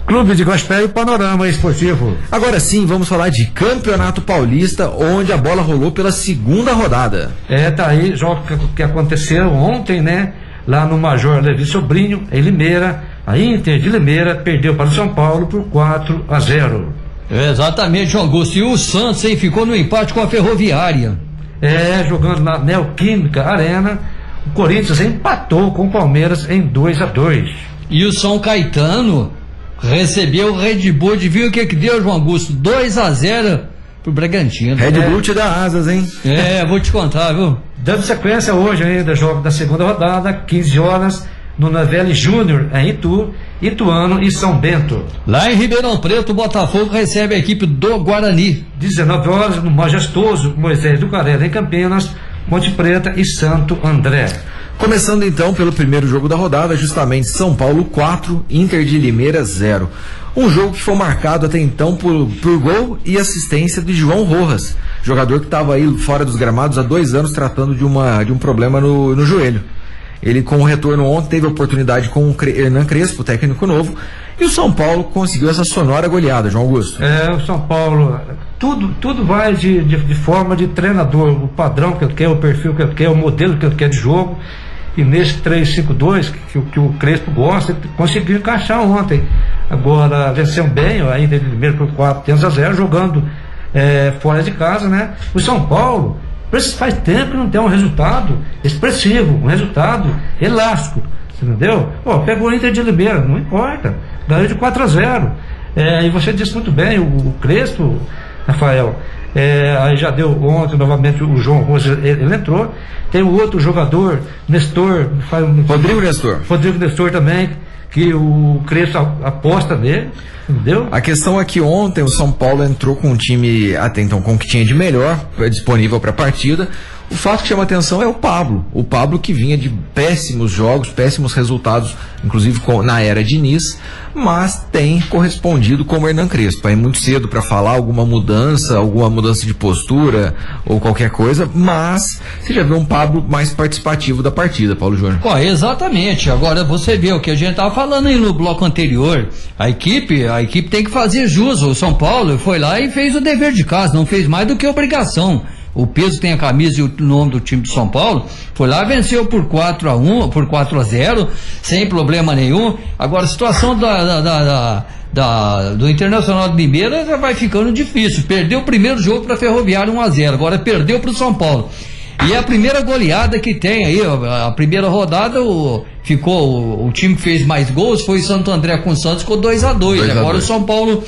Clube de Gospel e Panorama Esportivo. Agora sim, vamos falar de Campeonato Paulista, onde a bola rolou pela segunda rodada. Tá aí, jogos que aconteceram ontem, né? Lá no Major Levi Sobrinho, em Limeira. A Inter de Limeira perdeu para o São Paulo por 4-0. Exatamente, João Augusto. E o Santos, hein, ficou no empate com a Ferroviária. Jogando na Neoquímica Arena, o Corinthians empatou com o Palmeiras em 2-2. E o São Caetano recebeu o Red Bull, viu o que deu, João Augusto? 2-0 pro Bragantino. Red Bull te dá asas, hein? Vou te contar, viu? Dando sequência hoje ainda, jogo da segunda rodada, 15 horas, no Navelli Júnior, em Itu, Ituano e São Bento. Lá em Ribeirão Preto, o Botafogo recebe a equipe do Guarani. 19 horas, no majestoso Moisés do Carela, em Campinas, Ponte Preta e Santo André. Começando então pelo primeiro jogo da rodada, justamente São Paulo 4, Inter de Limeira 0. Um jogo que foi marcado até então por gol e assistência de João Rojas, jogador que estava aí fora dos gramados há 2 anos tratando de um problema no joelho. Ele, com o retorno ontem, teve a oportunidade com o Hernan Crespo, técnico novo, e o São Paulo conseguiu essa sonora goleada, João Augusto. O São Paulo, tudo vai de forma de treinador, o padrão que ele quer, o perfil que ele quer, o modelo que ele quer de jogo. E nesse 3-5-2 que o Crespo gosta, ele conseguiu encaixar ontem. Agora, venceu bem, ainda primeiro por 4-0, jogando fora de casa, né? O São Paulo faz tempo que não tem um resultado expressivo, um resultado elástico, entendeu? Pegou o Inter de Limeira, não importa, ganhou de 4-0. E você disse muito bem, o Crespo, Rafael, aí já deu ontem novamente o João Rosa, ele entrou. Tem o outro jogador, Rodrigo Nestor também, que o Crespo aposta nele, entendeu? A questão é que ontem o São Paulo entrou com um time até então com o que tinha de melhor disponível para a partida. O fato que chama atenção é o Pablo que vinha de péssimos jogos, péssimos resultados, inclusive na era Diniz, mas tem correspondido como Hernan Crespo. É muito cedo para falar alguma mudança de postura ou qualquer coisa, mas você já vê um Pablo mais participativo da partida, Paulo Júnior. Exatamente. Agora você vê o que a gente estava falando aí no bloco anterior. A equipe tem que fazer jus. O São Paulo foi lá e fez o dever de casa, não fez mais do que obrigação. O peso tem a camisa e o nome do time de São Paulo, foi lá, venceu por 4-0, sem problema nenhum. Agora a situação do Internacional de Limeira já vai ficando difícil. Perdeu o primeiro jogo para a Ferroviária 1-0, agora perdeu para o São Paulo. E a primeira goleada que tem aí, a primeira rodada, o time que fez mais gols foi Santo André com o Santos, ficou 2-2. Agora o São Paulo,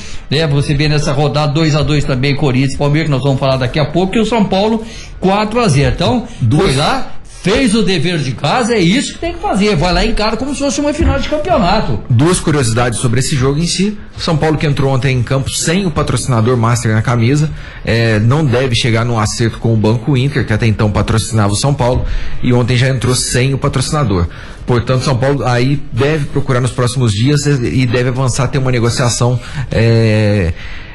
você vê nessa rodada 2-2 também, Corinthians e Palmeiras, que nós vamos falar daqui a pouco, e o São Paulo 4-0. Então, foi lá, fez o dever de casa, é isso que tem que fazer, vai lá em cara como se fosse uma final de campeonato. 2 curiosidades sobre esse jogo em si. São Paulo, que entrou ontem em campo sem o patrocinador Master na camisa, não deve chegar num acerto com o Banco Inter, que até então patrocinava o São Paulo, e ontem já entrou sem o patrocinador. Portanto, São Paulo aí deve procurar nos próximos dias e deve avançar, ter uma negociação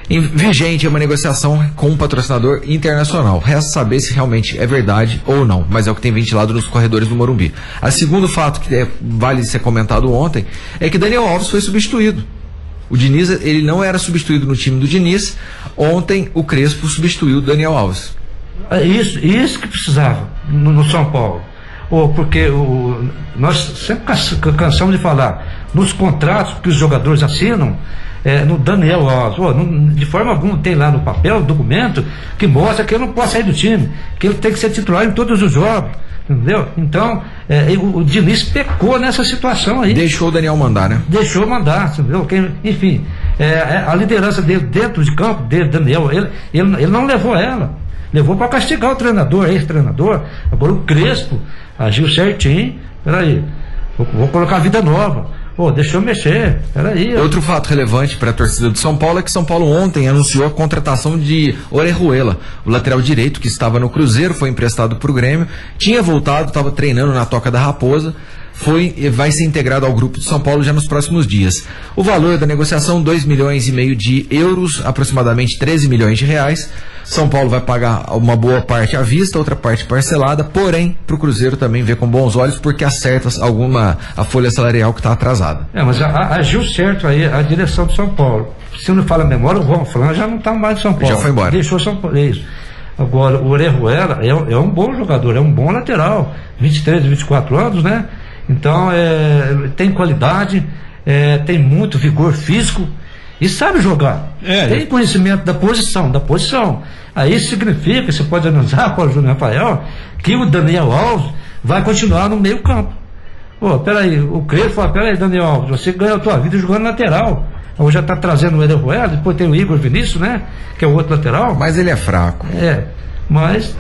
vigente, uma negociação com um patrocinador internacional. Resta saber se realmente é verdade ou não, mas é o que tem ventilado nos corredores do Morumbi. O segundo fato que vale ser comentado ontem é que Daniel Alves foi substituído. O Diniz, ele não era substituído no time do Diniz. Ontem o Crespo substituiu o Daniel Alves. Isso que precisava no São Paulo. ou porque nós sempre cansamos de falar nos contratos que os jogadores assinam, no Daniel Alves, de forma alguma tem lá no papel, documento, que mostra que ele não pode sair do time, que ele tem que ser titular em todos os jogos, entendeu? Então, o Diniz pecou nessa situação aí. Deixou o Daniel mandar, né? Deixou mandar, entendeu? Enfim, a liderança dele dentro de campo, Daniel, ele não levou ela. Levou para castigar o treinador, ex-treinador. Agora o Crespo agiu certinho. Peraí, vou colocar a vida nova. Deixa eu mexer, peraí. Outro fato relevante para a torcida do São Paulo é que São Paulo ontem anunciou a contratação de Orejuela, o lateral direito que estava no Cruzeiro, foi emprestado para o Grêmio, tinha voltado, estava treinando na Toca da Raposa, vai ser integrado ao grupo de São Paulo já nos próximos dias. O valor da negociação, 2,5 milhões de euros, aproximadamente 13 milhões de reais. São Paulo vai pagar uma boa parte à vista, outra parte parcelada, porém, para o Cruzeiro também ver com bons olhos, porque acerta a folha salarial que está atrasada. Mas agiu certo aí a direção de São Paulo. Se não fala a memória, o Juan Fran já não está mais em São Paulo. Já foi embora. Deixou São Paulo, isso. Agora, o Orejuela é um bom jogador, é um bom lateral, 23, 24 anos, né? Então, tem qualidade, tem muito vigor físico e sabe jogar. Tem conhecimento da posição. Aí significa, você pode analisar, Paulo Júnior Rafael, que o Daniel Alves vai continuar no meio campo. Peraí, o Crespo fala, peraí, Daniel Alves, você ganha a tua vida jogando lateral. Hoje já está trazendo o Orejuela, depois tem o Igor Vinícius, né? Que é o outro lateral. Mas ele é fraco. Mas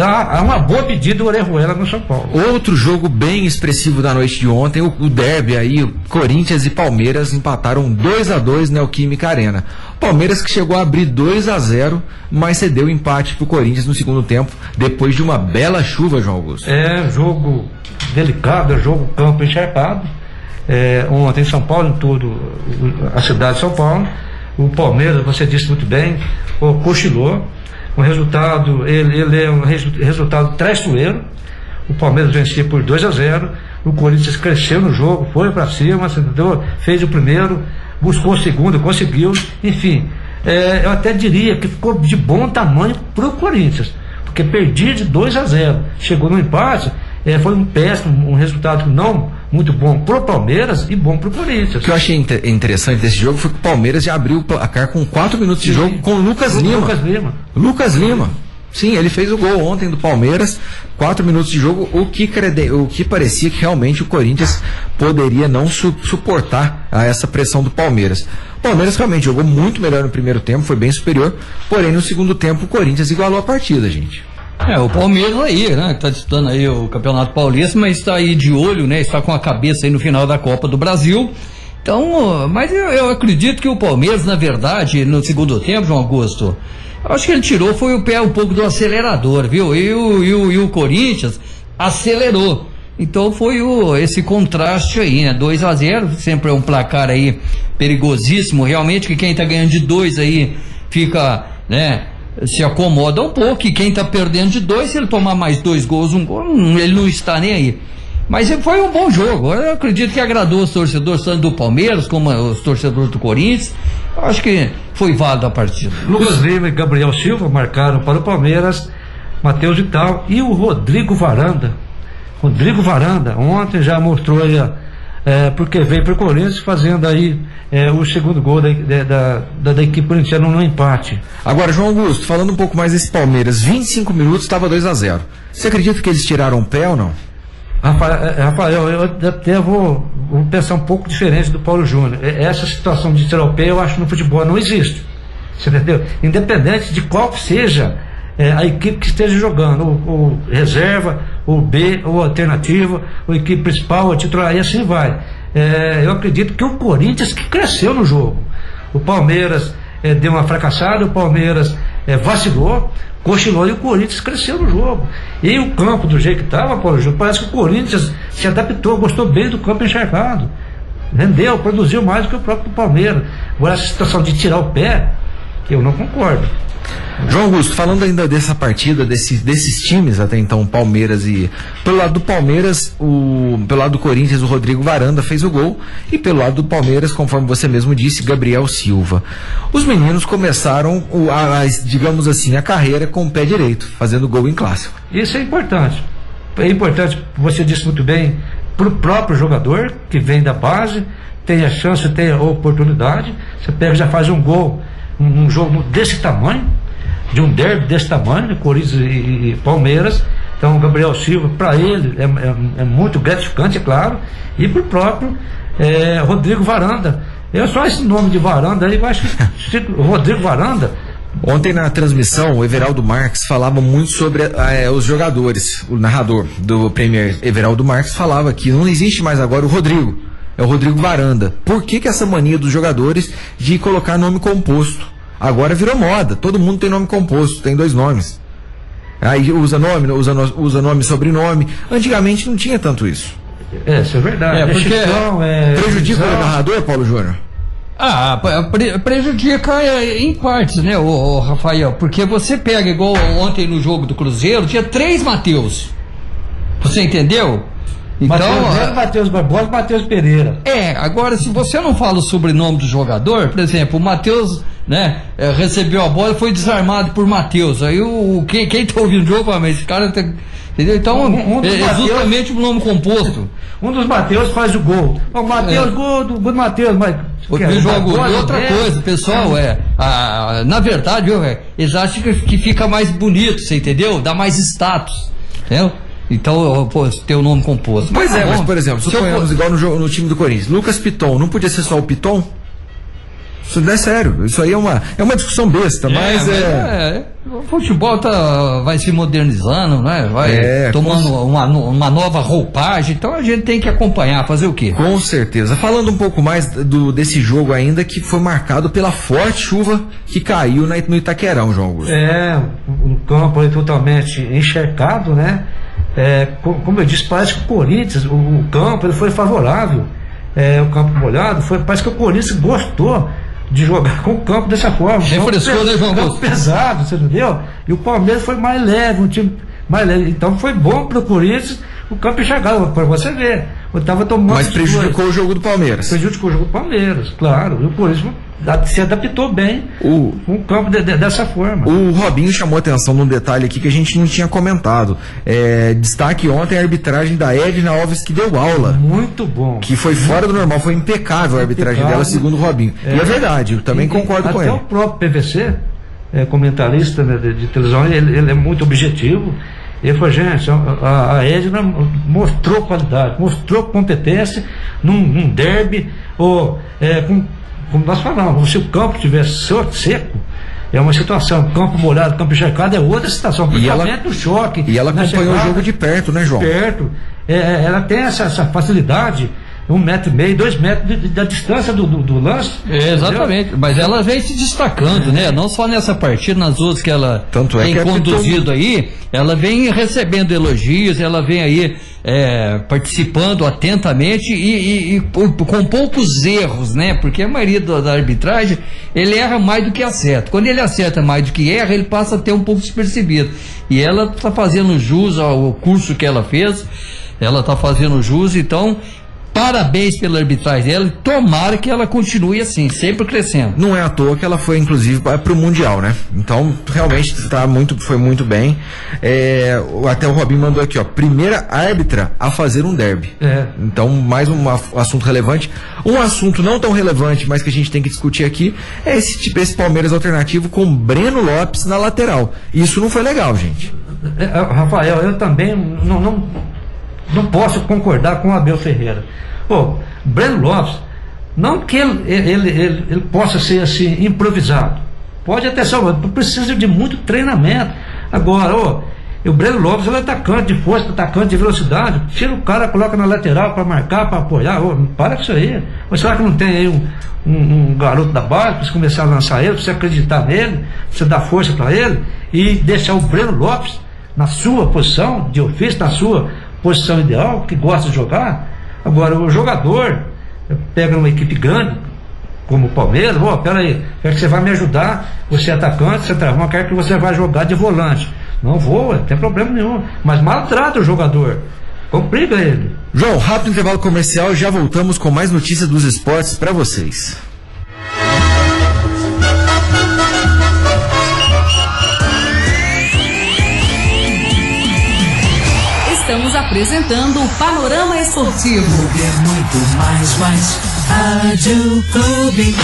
há uma boa pedida do Orejuela no São Paulo. Outro jogo bem expressivo da noite de ontem, o derby aí, Corinthians e Palmeiras empataram 2-2 na Neoquímica Arena. Palmeiras que chegou a abrir 2-0, mas cedeu empate pro Corinthians no segundo tempo, depois de uma bela chuva, João Augusto. Jogo delicado, jogo campo encharcado. Ontem em São Paulo, em tudo, a cidade de São Paulo, o Palmeiras, você disse muito bem, cochilou. O resultado, ele é um resultado traiçoeiro. O Palmeiras vencia por 2-0. O Corinthians cresceu no jogo, foi para cima, fez o primeiro, buscou o segundo, conseguiu. Enfim, eu até diria que ficou de bom tamanho para o Corinthians, porque perdia de 2-0, chegou no empate. Foi um resultado não muito bom pro Palmeiras e bom pro Corinthians. O que eu achei interessante desse jogo foi que o Palmeiras já abriu o placar com 4 minutos de jogo com o Lucas Lima. Sim, ele fez o gol ontem do Palmeiras, 4 minutos de jogo, o que parecia que realmente o Corinthians poderia não suportar essa pressão do Palmeiras. O Palmeiras realmente jogou muito melhor no primeiro tempo, foi bem superior, porém no segundo tempo o Corinthians igualou a partida, gente. O Palmeiras aí, né, que tá disputando aí o Campeonato Paulista, mas está aí de olho, né, está com a cabeça aí no final da Copa do Brasil. Então, mas eu acredito que o Palmeiras, na verdade, no segundo tempo, João Augusto, acho que ele tirou foi o pé um pouco do acelerador, viu? E o Corinthians acelerou. Então foi esse contraste aí, né? 2-0, sempre é um placar aí perigosíssimo, realmente, que quem tá ganhando de 2 aí fica, né, se acomoda um pouco, e quem tá perdendo de 2, se ele tomar mais 2 gols, um gol, ele não está nem aí. Mas foi um bom jogo, eu acredito que agradou os torcedores tanto do Palmeiras como os torcedores do Corinthians. Eu acho que foi válido a partida. Lucas Lima e Gabriel Silva marcaram para o Palmeiras, Matheus Vital e o Rodrigo Varanda. Ontem já mostrou aí, porque veio para o Corinthians fazendo aí o segundo gol da equipe corintiana no empate. Agora, João Augusto, falando um pouco mais desse Palmeiras, 25 minutos estava 2-0. Você acredita que eles tiraram o pé ou não? Rafael, eu até vou pensar um pouco diferente do Paulo Júnior. Essa situação de tirar o pé, eu acho que no futebol não existe. Você entendeu? Independente de qual seja a equipe que esteja jogando, ou reserva, ou B, ou alternativa, ou equipe principal, ou titular, e assim vai. Eu acredito que o Corinthians que cresceu no jogo. O Palmeiras deu uma fracassada, o Palmeiras vacilou, cochilou, e o Corinthians cresceu no jogo. E o campo, do jeito que estava, Paulo Júnior, parece que o Corinthians se adaptou, gostou bem do campo encharcado. Rendeu, produziu mais do que o próprio Palmeiras. Agora, essa situação de tirar o pé, eu não concordo. João Augusto, falando ainda dessa partida, desses times até então, Palmeiras e... Pelo lado do Palmeiras, pelo lado do Corinthians, o Rodrigo Varanda fez o gol, e pelo lado do Palmeiras, conforme você mesmo disse, Gabriel Silva. Os meninos começaram, digamos assim, a carreira com o pé direito, fazendo gol em clássico. Isso é importante. É importante, você disse muito bem, para o próprio jogador que vem da base, tem a chance, tem a oportunidade. Você pega, já faz um gol, um jogo desse tamanho, de um derby desse tamanho, de Corinthians e Palmeiras. Então, o Gabriel Silva, para ele, é muito gratificante, é claro, e para o próprio Rodrigo Varanda. Eu só esse nome de Varanda aí, eu acho que Rodrigo Varanda. Ontem na transmissão, o Everaldo Marques falava muito sobre os jogadores. O narrador do Premier, Everaldo Marques, falava que não existe mais agora o Rodrigo, é o Rodrigo Varanda. Por que essa mania dos jogadores de colocar nome composto? Agora virou moda, todo mundo tem nome composto, tem 2 nomes. Aí usa nome e sobrenome. Antigamente não tinha tanto isso. Isso é verdade. Porque prejudica o narrador, Paulo Júnior? Prejudica em partes, né, o Rafael? Porque você pega, igual ontem no jogo do Cruzeiro, tinha 3 Mateus. Você entendeu? Então, Matheus Barbosa e Matheus Pereira. Agora, se você não fala o sobrenome do jogador, por exemplo, o Matheus, né, recebeu a bola e foi desarmado por Matheus. Aí quem tá ouvindo o jogo fala, mas esse cara tá, entendeu? Então, justamente o nome composto. Um dos Matheus faz o gol. O Matheus, gol do Matheus, mas. Outra coisa, pessoal, na verdade, eles acham que fica mais bonito, você entendeu? Dá mais status, entendeu? Então, ter o nome composto. Pois mas por exemplo, suponhamos igual no time do Corinthians, Lucas Piton, não podia ser só o Piton? Isso não é sério, isso aí é uma discussão besta, mas o futebol vai se modernizando, né? Vai tomando uma nova roupagem, então a gente tem que acompanhar, fazer o quê? Com certeza. Falando um pouco mais desse jogo ainda, que foi marcado pela forte chuva que caiu no Itaquerão, João Augusto. O campo totalmente encharcado, né? Como eu disse, parece que o Corinthians, o campo, ele foi favorável, o campo molhado, parece que o Corinthians gostou de jogar com o campo dessa forma. Refrescou, né, João Augusto? Pesado, você entendeu? E o Palmeiras foi mais leve, um time mais leve. Então foi bom para o Corinthians o campo enxergado, para você ver. Eu tava tomando. Mas prejudicou o jogo do Palmeiras. Prejudicou o jogo do Palmeiras, claro. E o Corinthians se adaptou bem com o campo dessa forma. O Robinho chamou atenção num detalhe aqui que a gente não tinha comentado. Destaque ontem a arbitragem da Edna Alves, que deu aula. Muito bom. Que foi fora do normal, foi impecável a arbitragem dela, segundo o Robinho. E é verdade, eu também concordo com ele. Até o próprio PVC, comentarista, né, de televisão, ele é muito objetivo. Ele falou, gente, a Edna mostrou qualidade, mostrou competência num derby, como nós falamos, se o campo tivesse seco, é uma situação, campo molhado, campo encharcado é outra situação, principalmente o choque. E ela acompanhou o jogo de perto, né, João? Perto. Ela tem essa facilidade, 1,5 metro, 2 metros da distância do lance. Exatamente, entendeu? Mas ela vem se destacando, né? Não só nessa partida, nas outras que ela tem conduzido aí, ela vem recebendo elogios, ela vem aí participando atentamente e com poucos erros, né? Porque a maioria da arbitragem, ele erra mais do que acerta. Quando ele acerta mais do que erra, ele passa a ter um pouco despercebido. E ela está fazendo jus ao curso que ela fez, ela está fazendo jus, então parabéns pela arbitragem dela, tomara que ela continue assim, sempre crescendo. Não é à toa que ela foi inclusive para o Mundial, né? Então realmente foi muito bem. Até o Robinho mandou aqui, primeira árbitra a fazer um derby. Então mais um assunto relevante. Um assunto não tão relevante, mas que a gente tem que discutir aqui, é esse Palmeiras alternativo com Breno Lopes na lateral. Isso não foi legal, gente. Rafael, eu também não posso concordar com o Abel Ferreira. Breno Lopes, não que ele possa ser assim improvisado, pode até ser, precisa de muito treinamento. Agora, o Breno Lopes é atacante de força, atacante de velocidade, tira o cara, coloca na lateral para marcar, para apoiar. Para com isso aí. Mas será que não tem aí um garoto da base para você começar a lançar ele, para você acreditar nele, para você dar força para ele e deixar o Breno Lopes na sua posição de ofício, na sua posição ideal, que gosta de jogar? Agora, o jogador pega uma equipe grande, como o Palmeiras, peraí, quero que você vai me ajudar, você é atacante, você travou, quero que você vai jogar de volante. Não vou, não tem problema nenhum, mas maltrata o jogador, complica ele. João, rápido intervalo comercial, já voltamos com mais notícias dos esportes para vocês. Estamos apresentando o Panorama Esportivo. Muito mais, Rádio Clube.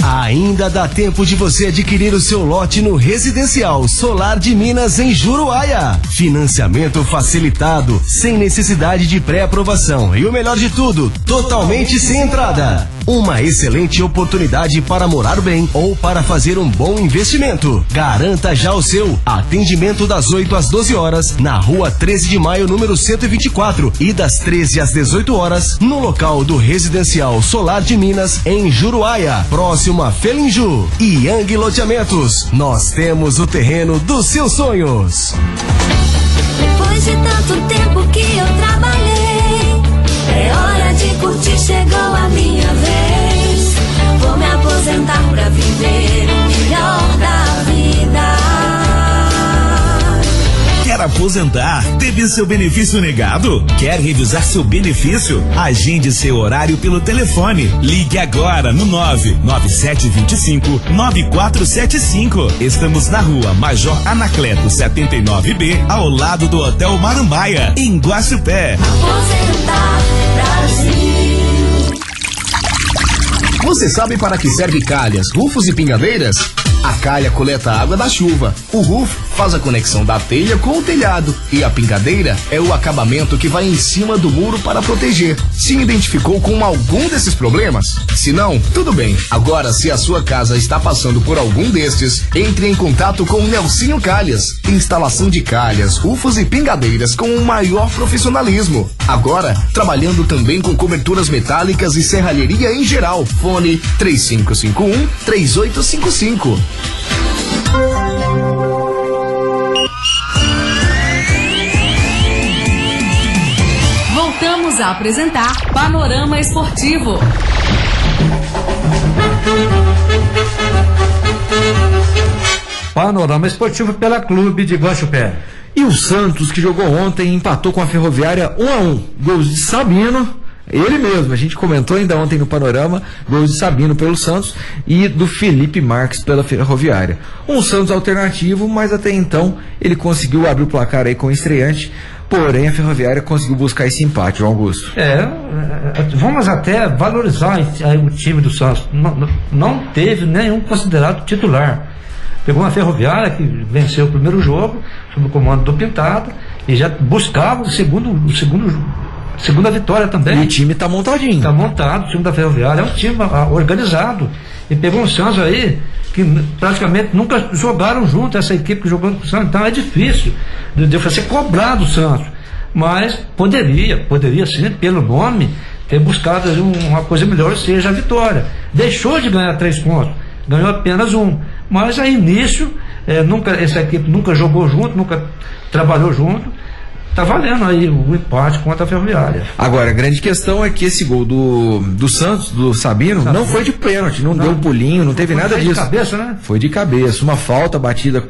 Ainda dá tempo de você adquirir o seu lote no Residencial Solar de Minas em Juruáia. Financiamento facilitado, sem necessidade de pré-aprovação e o melhor de tudo, totalmente sem entrada. Uma excelente oportunidade para morar bem ou para fazer um bom investimento. Garanta já o seu. Atendimento das 8 às 12 horas na Rua 13 de Maio, número 124 e das 13 às 18 horas no local do Residencial Solar de Minas em Juruáia, próximo a Felinju e Yang Loteamentos. Nós temos o terreno dos seus sonhos. Depois de tanto tempo que eu trabalhei, é hora de curtir, chegou a minha vez. Vou me aposentar pra viver o melhor da vida. Quer aposentar? Teve seu benefício negado? Quer revisar seu benefício? Agende seu horário pelo telefone. Ligue agora no 99725-9475. Estamos na Rua Major Anacleto 79B, ao lado do Hotel Marambaia, em Guaxupé. Aposentar Brasil. Você sabe para que serve calhas, rufos e pingadeiras? A calha coleta a água da chuva, o roof faz a conexão da telha com o telhado e a pingadeira é o acabamento que vai em cima do muro para proteger. Se identificou com algum desses problemas? Se não, tudo bem. Agora, se a sua casa está passando por algum destes, entre em contato com o Nelsinho Calhas. Instalação de calhas, rufos e pingadeiras com o maior profissionalismo. Agora, trabalhando também com coberturas metálicas e serralheria em geral. Fone 3551-3855. Voltamos a apresentar Panorama Esportivo. Panorama Esportivo pela Clube de Guaxupé. E o Santos, que jogou ontem, empatou com a Ferroviária 1-1. Gols de Sabino, ele mesmo, a gente comentou ainda ontem no Panorama, gols de Sabino pelo Santos e do Felipe Marques pela Ferroviária. Um Santos alternativo, mas até então ele conseguiu abrir o placar aí com o estreante, porém a Ferroviária conseguiu buscar esse empate, João Augusto. Vamos até valorizar o time do Santos. Não teve nenhum considerado titular. Pegou uma Ferroviária que venceu o primeiro jogo, sob o comando do Pintado, e já buscava segunda vitória também. E o time está montadinho. Está montado, o time da Ferroviária é um time organizado. E pegou um Santos aí que praticamente nunca jogaram junto, essa equipe que jogou com o Santos. Então é difícil de você cobrar do Santos. Mas poderia sim, pelo nome, ter buscado uma coisa melhor, seja a vitória. Deixou de ganhar 3 pontos, ganhou apenas 1. Mas a início, essa equipe nunca jogou junto, nunca trabalhou junto. Tá valendo aí o empate contra a Ferroviária. Agora, a grande questão é que esse gol do Santos, do Sabino, não foi de pênalti, não deu pulinho, não teve nada disso. Foi de cabeça, né? Foi de cabeça, uma falta batida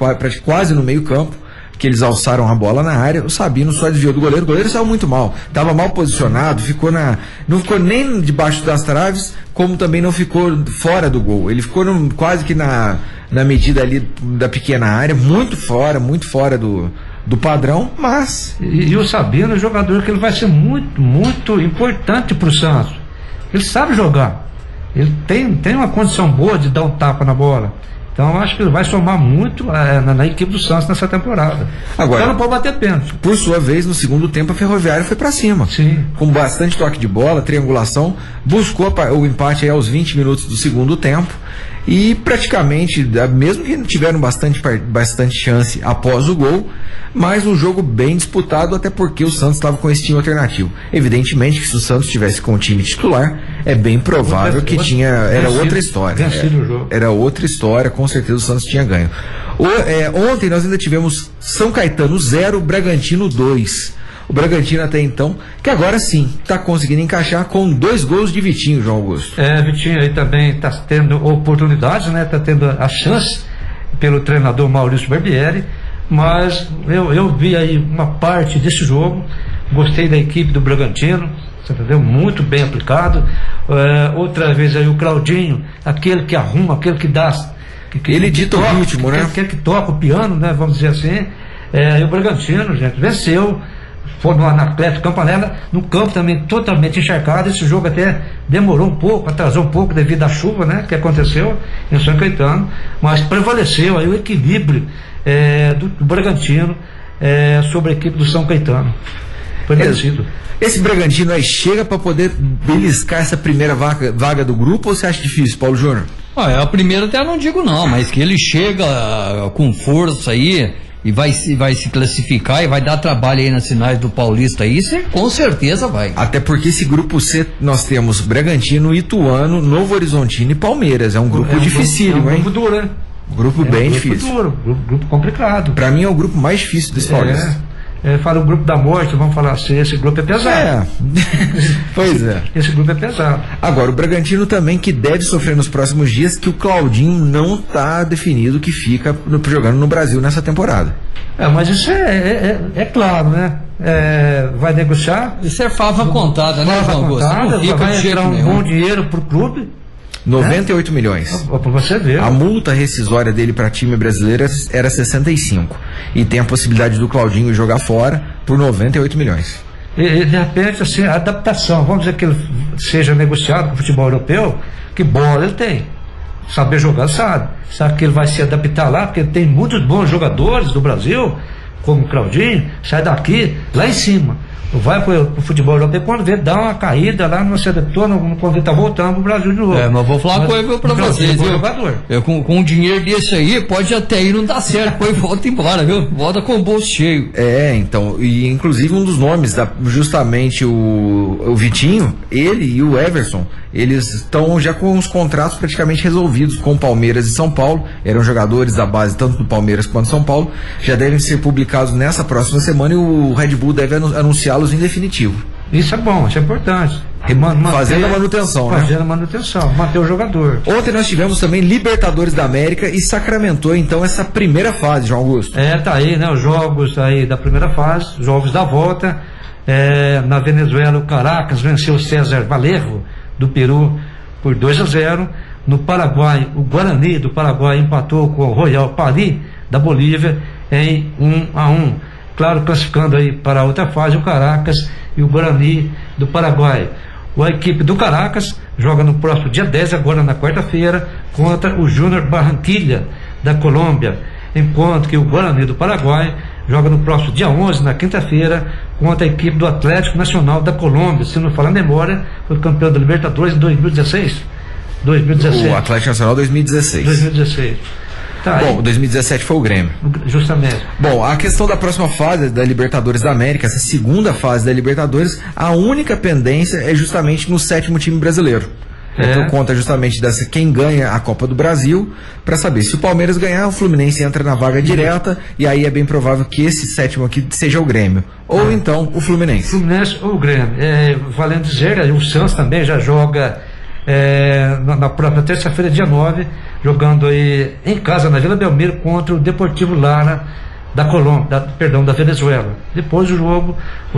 quase no meio campo, que eles alçaram a bola na área, o Sabino só desviou do goleiro, o goleiro saiu muito mal, estava mal posicionado, não ficou nem debaixo das traves, como também não ficou fora do gol, ele ficou quase que na medida ali da pequena área, muito fora do padrão, mas... E o Sabino é um jogador que ele vai ser muito, muito importante para o Santos. Ele sabe jogar, ele tem uma condição boa de dar um tapa na bola. Então eu acho que ele vai somar muito na equipe do Santos nessa temporada. Agora, então não pode bater pênalti. Por sua vez, no segundo tempo, a Ferroviária foi para cima. Sim. Com bastante toque de bola, triangulação, buscou o empate aí aos 20 minutos do segundo tempo. E praticamente, mesmo que tiveram bastante chance após o gol, mas um jogo bem disputado, até porque o Santos estava com esse time alternativo. Evidentemente que se o Santos estivesse com o time titular, é bem provável que era outra história. Era outra história, com certeza o Santos tinha ganho. Ontem nós ainda tivemos São Caetano 0, Bragantino 2. O Bragantino até então, que agora sim está conseguindo encaixar com 2 gols de Vitinho, João Augusto. Vitinho aí também está tendo oportunidades, né? Está tendo a chance pelo treinador Maurício Barbieri, mas eu vi aí uma parte desse jogo, gostei da equipe do Bragantino, você entendeu? Muito bem aplicado. Outra vez aí o Claudinho, aquele que arruma, aquele que dá... Ele dita o ritmo, né? Aquele que toca o piano, né? Vamos dizer assim. E o Bragantino, gente, venceu. foi no Atlético Campanella, no campo também totalmente encharcado. Esse jogo até demorou um pouco, atrasou um pouco devido à chuva, né, que aconteceu em São Caetano, mas prevaleceu aí o equilíbrio do Bragantino sobre a equipe do São Caetano. Foi merecido. Esse Bragantino aí chega para poder beliscar essa primeira vaga do grupo, ou você acha difícil, Paulo Júnior? A primeira até não digo não, mas que ele chega com força aí e vai se classificar e vai dar trabalho aí nas finais do Paulista aí, com certeza vai. Até porque esse grupo C nós temos Bragantino, Ituano, Novo Horizontino e Palmeiras. É um grupo dificílimo, hein? É um grupo duro, né? Grupo bem difícil. Duro, grupo complicado. Pra mim é o grupo mais difícil desse Paulista. Fala o grupo da morte, vamos falar assim, esse grupo é pesado. Pois é. Esse grupo é pesado. Agora, o Bragantino também, que deve sofrer nos próximos dias, que o Claudinho não está definido que fica jogando no Brasil nessa temporada. Mas isso é claro, né? Vai negociar. Isso é fava contada, né, João Augusto? Vai entrar um bom dinheiro pro clube. 98 milhões. Pra você ver. A multa rescisória dele para time brasileiro era 65. E tem a possibilidade do Claudinho jogar fora por 98 milhões. E de repente, assim, a adaptação, vamos dizer que ele seja negociado com o futebol europeu, que bola ele tem. Saber jogar, sabe que ele vai se adaptar lá, porque tem muitos bons jogadores do Brasil, como o Claudinho, sai daqui, lá em cima. Vai pro futebol europeu, quando vê, dá uma caída lá, não se adaptou, quando ele tá voltando pro Brasil de novo. Mas vou falar uma coisa pra vocês, viu? Com um dinheiro desse aí, pode até ir não dar certo, depois volta embora, viu? Volta com o bolso cheio. Então, e inclusive um dos nomes, justamente o Vitinho, ele e o Everson, eles estão já com os contratos praticamente resolvidos com Palmeiras e São Paulo, eram jogadores da base tanto do Palmeiras quanto do São Paulo, já devem ser publicados nessa próxima semana e o Red Bull deve anunciá-los em definitivo. Isso é bom, isso é importante. Fazendo a manutenção, né? Fazendo a manutenção, manter o jogador. Ontem nós tivemos também Libertadores da América e sacramentou então essa primeira fase, João Augusto. Tá aí, né? Os jogos aí da primeira fase, jogos da volta. Na Venezuela, o Caracas venceu o César Valerro do Peru por 2-0. No Paraguai, o Guarani do Paraguai empatou com o Royal Paris da Bolívia em 1-1. Claro, classificando aí para a outra fase o Caracas e o Guarani do Paraguai. A equipe do Caracas joga no próximo dia 10, agora na quarta-feira, contra o Júnior Barranquilla da Colômbia, enquanto que o Guarani do Paraguai joga no próximo dia 11, na quinta-feira, contra a equipe do Atlético Nacional da Colômbia. Se não falar a memória, foi campeão da Libertadores em 2016. O Atlético Nacional 2016. Bom, 2017 foi o Grêmio. Justamente. Bom, a questão da próxima fase da Libertadores da América, essa segunda fase da Libertadores, a única pendência é justamente no 7º time brasileiro. Por conta justamente dessa quem ganha a Copa do Brasil, para saber se o Palmeiras ganhar, o Fluminense entra na vaga direta, e aí é bem provável que esse 7º aqui seja o Grêmio. Ou então o Fluminense. Fluminense ou o Grêmio. Valendo dizer, o Santos também já joga na própria terça-feira, dia 9, jogando aí em casa na Vila Belmiro contra o Deportivo Lara da Colômbia, da Venezuela. Depois o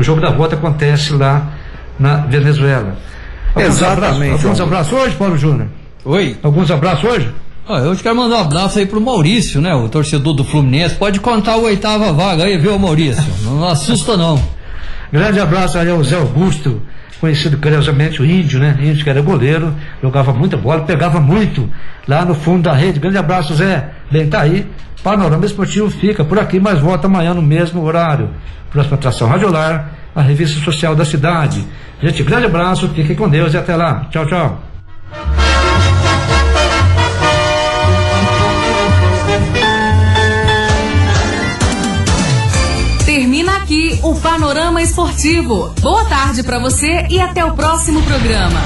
jogo da volta acontece lá na Venezuela. Exatamente. Alguns abraços hoje, Paulo Júnior? Oi. Alguns abraços hoje? Eu quero mandar um abraço aí pro Maurício, né? O torcedor do Fluminense. Pode contar a 8ª vaga aí, viu, Maurício? Não assusta não. Grande abraço aí ao Zé Augusto, conhecido carinhosamente o Índio, né? Índio que era goleiro, jogava muita bola, pegava muito lá no fundo da rede. Grande abraço, Zé. Bem, tá aí. Panorama Esportivo fica por aqui, mas volta amanhã no mesmo horário. Próxima atração Radiolar, a revista social da cidade. Gente, grande abraço, fiquem com Deus e até lá. Tchau, tchau. Termina aqui o Panorama Esportivo. Boa tarde para você e até o próximo programa.